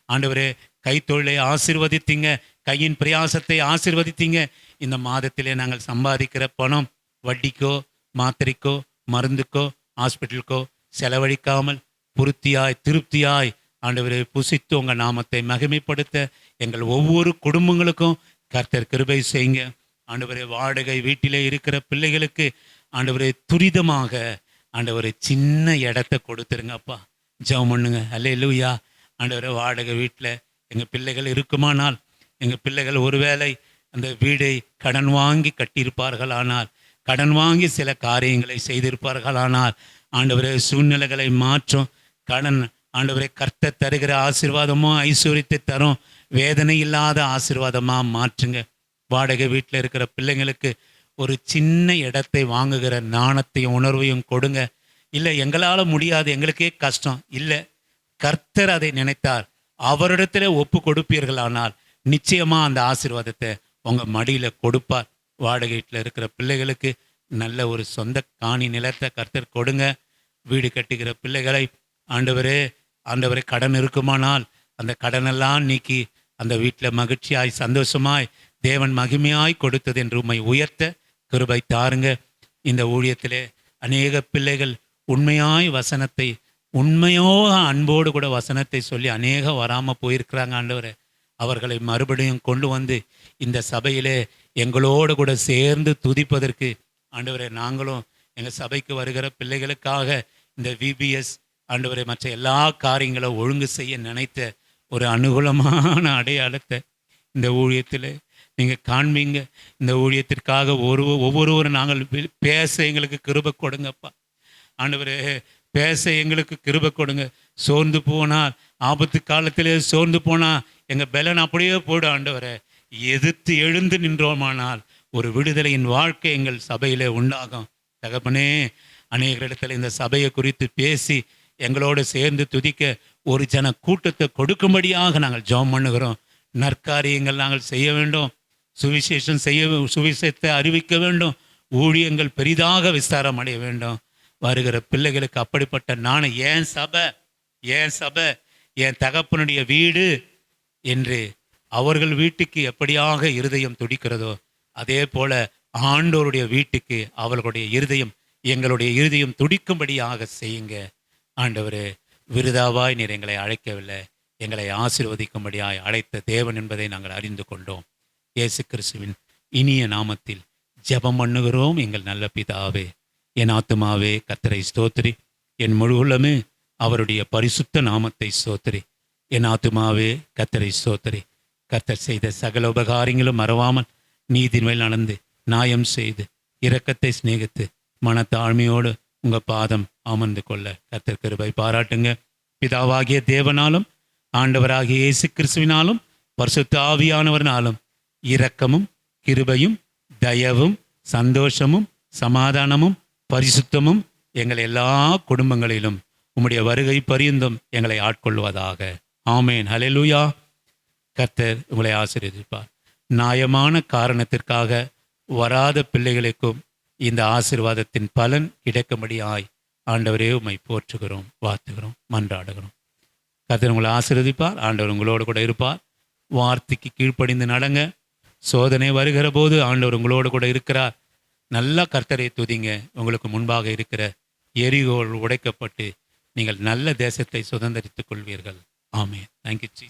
ஆண்டவரே. கைத்தொழிலை ஆசீர்வதித்தீங்க, கையின் பிரயாசத்தை ஆசீர்வதித்தீங்க. இந்த மாதத்திலே நாங்கள் சம்பாதிக்கிற பணம் வட்டிக்கோ மாத்திரைக்கோ மருந்துக்கோ ஹாஸ்பிட்டலுக்கோ செலவழிக்காமல் பூர்த்தியாய் திருப்தியாய் ஆண்டவரை புசித்து உங்கள் நாமத்தை மகிமைப்படுத்த எங்கள் ஒவ்வொரு குடும்பங்களுக்கும் கர்த்தர் கிருபை செய்யுங்க ஆண்டவரே. வாடகை வீட்டிலே இருக்கிற பிள்ளைகளுக்கு ஆண்டவரே துரிதமாக ஆண்டவரை சின்ன இடத்த கொடுத்துருங்கப்பா. ஜெபம் பண்ணுங்க. அல்லேலூயா. ஆண்டவரே, வாடகை வீட்டில் எங்கள் பிள்ளைகள் இருக்குமானால், எங்கள் பிள்ளைகள் ஒருவேளை அந்த வீடை கடன் வாங்கி கட்டியிருப்பார்களானால், கடன் வாங்கி சில காரியங்களை செய்திருப்பார்களானால், ஆண்டவரே சூழ்நிலைகளை மாற்றும். கடன் ஆண்டவரே கர்த்தர் தருகிற ஆசீர்வாதமோ ஐஸ்வர்யத்தை தரும், வேதனை இல்லாத ஆசீர்வாதமாக மாற்றுங்க. வாடகை வீட்டில் இருக்கிற பிள்ளைங்களுக்கு ஒரு சின்ன இடத்தை வாங்குகிற நாணத்தையும் உணர்வையும் கொடுங்க. இல்லை எங்களால் முடியாது, எங்களுக்கே கஷ்டம், இல்லை கர்த்தர் அதை நினைத்தார், அவரிடத்துல ஒப்பு கொடுப்பீர்களானால் நிச்சயமாக அந்த ஆசீர்வாதத்தை உங்கள் மடியில் கொடுப்பார். வாடகை வீட்டில் இருக்கிற பிள்ளைகளுக்கு நல்ல ஒரு சொந்த காணி நிலத்தை கர்த்தர் கொடுங்க. வீடு கட்டுகிற பிள்ளைகளை ஆண்டவரே கடன் இருக்குமானால் அந்த கடனெல்லாம் நீக்கி அந்த வீட்டில் மகிழ்ச்சியாய் சந்தோஷமாய் தேவன் மகிமையாய் கொடுத்தது என்று உம்மை உயர்த்த கிருபை தாருங்க. இந்த ஊழியத்திலே அநேக பிள்ளைகள் உண்மையாய் வசனத்தை உண்மையோக அன்போடு கூட வசனத்தை சொல்லி அநேக வராமல் போயிருக்கிறாங்க ஆண்டவரே. அவர்களை மறுபடியும் கொண்டு வந்து இந்த சபையிலே எங்களோடு கூட சேர்ந்து துதிப்பதற்கு ஆண்டவரே, நாங்களும் எங்கள் சபைக்கு வருகிற பிள்ளைகளுக்காக இந்த VBS ஆண்டவரே மற்ற எல்லா காரியங்களும் ஒழுங்கு செய்ய நினைத்த ஒரு அனுகூலமான அடையாளத்தை இந்த ஊழியத்தில் நீங்கள் காண்பீங்க. இந்த ஊழியத்திற்காக ஒவ்வொருவரும் நாங்கள் பேச எங்களுக்கு கிருபை கொடுங்கப்பா ஆண்டவரே. பேச எங்களுக்கு கிருபை கொடுங்க. சோர்ந்து போனால், ஆபத்து காலத்திலே சோர்ந்து போனால் எங்கள் பலன் அப்படியே போடு ஆண்டவரே. எதிர்த்து எழுந்து நின்றோமானால் ஒரு விடுதலையின் வாழ்க்கை எங்கள் சபையிலே உண்டாகும். தகப்பனே, அநேகரிடத்தில் இந்த சபையை குறித்து பேசி எங்களோடு சேர்ந்து துதிக்க ஒரு ஜன கூட்டத்தை கொடுக்கும்படியாக நாங்கள் ஜெபம் பண்ணுகிறோம். நற்காரியங்கள் நாங்கள் செய்ய வேண்டும், சுவிசேஷத்தை அறிவிக்க வேண்டும், ஊழியங்கள் பெரிதாக விஸ்தாரம் அடைய வேண்டும். வருகிற பிள்ளைகளுக்கு அப்படிப்பட்ட நானும் ஏன் சபை என் தகப்பனுடைய வீடு என்று அவர்கள் வீட்டுக்கு எப்படியாக இருதயம் துடிக்கிறதோ அதே போல ஆண்டோருடைய வீட்டுக்கு அவர்களுடைய இருதயம் எங்களுடைய இருதயம் துடிக்கும்படியாக செய்யுங்க ஆண்டவரே. விருதாவாய் நீர் எங்களை அழைக்கவில்லை, எங்களை ஆசீர்வதிக்கும்படியாய் அழைத்த தேவன் என்பதை நாங்கள் அறிந்து கொண்டோம். இயேசு கிறிஸ்துவின் இனிய நாமத்தில் ஜெபம் பண்ணுகிறோம் எங்கள் நல்ல பிதாவே. என் ஆத்துமாவே கர்த்தரை ஸ்தோத்திரி, என் முழு உள்ளமே அவருடைய பரிசுத்த நாமத்தை ஸ்தோத்திரி. என் ஆத்துமாவே கர்த்தரை ஸ்தோத்திரி. கர்த்தர் செய்த சகல உபகாரங்களும் மறவாமல் நீதியின் மேல் நடந்து நியாயம் செய்து இரக்கத்தை சிநேகித்து மனத்தாழ்மையோடு உங்கள் பாதம் அமர்ந்து கொள்ள கர்த்தர் கிருபை பாராட்டுங்க. பிதாவாகிய தேவனாலும் ஆண்டவராகிய இயேசு கிறிஸ்துவினாலும் பரிசுத்த ஆவியானவர்னாலும் இரக்கமும் கிருபையும் தயவும் சந்தோஷமும் சமாதானமும் பரிசுத்தமும் எங்கள் எல்லா குடும்பங்களிலும் உம்முடைய வருகை பரியந்தும் எங்களை ஆட்கொள்வதாக. ஆமேன். ஹல்லேலூயா. கர்த்தர் உங்களை ஆசீர்வதிப்பார். நியாயமான காரணத்திற்காக வராத பிள்ளைகளுக்கும் இந்த ஆசீர்வாதத்தின் பலன் கிடைக்கும்படியாய் ஆண்டவரே உம்மை போற்றுகிறோம், வாழ்த்துகிறோம், மன்றாடுகிறோம். கர்த்தர் உங்களை ஆசீர்வதிப்பார். ஆண்டவர் உங்களோடு கூட இருப்பார். வார்த்தைக்கு கீழ்ப்படிந்து நடங்க. சோதனை வருகிற போது ஆண்டவர் உங்களோடு கூட இருக்கிறார். நல்லா கர்த்தரை துதிங்க. உங்களுக்கு முன்பாக இருக்கிற எரிகோல் உடைக்கப்பட்டு நீங்கள் நல்ல தேசத்தை சுதந்திரித்துக் கொள்வீர்கள். ஆமென். தேங்க்யூ.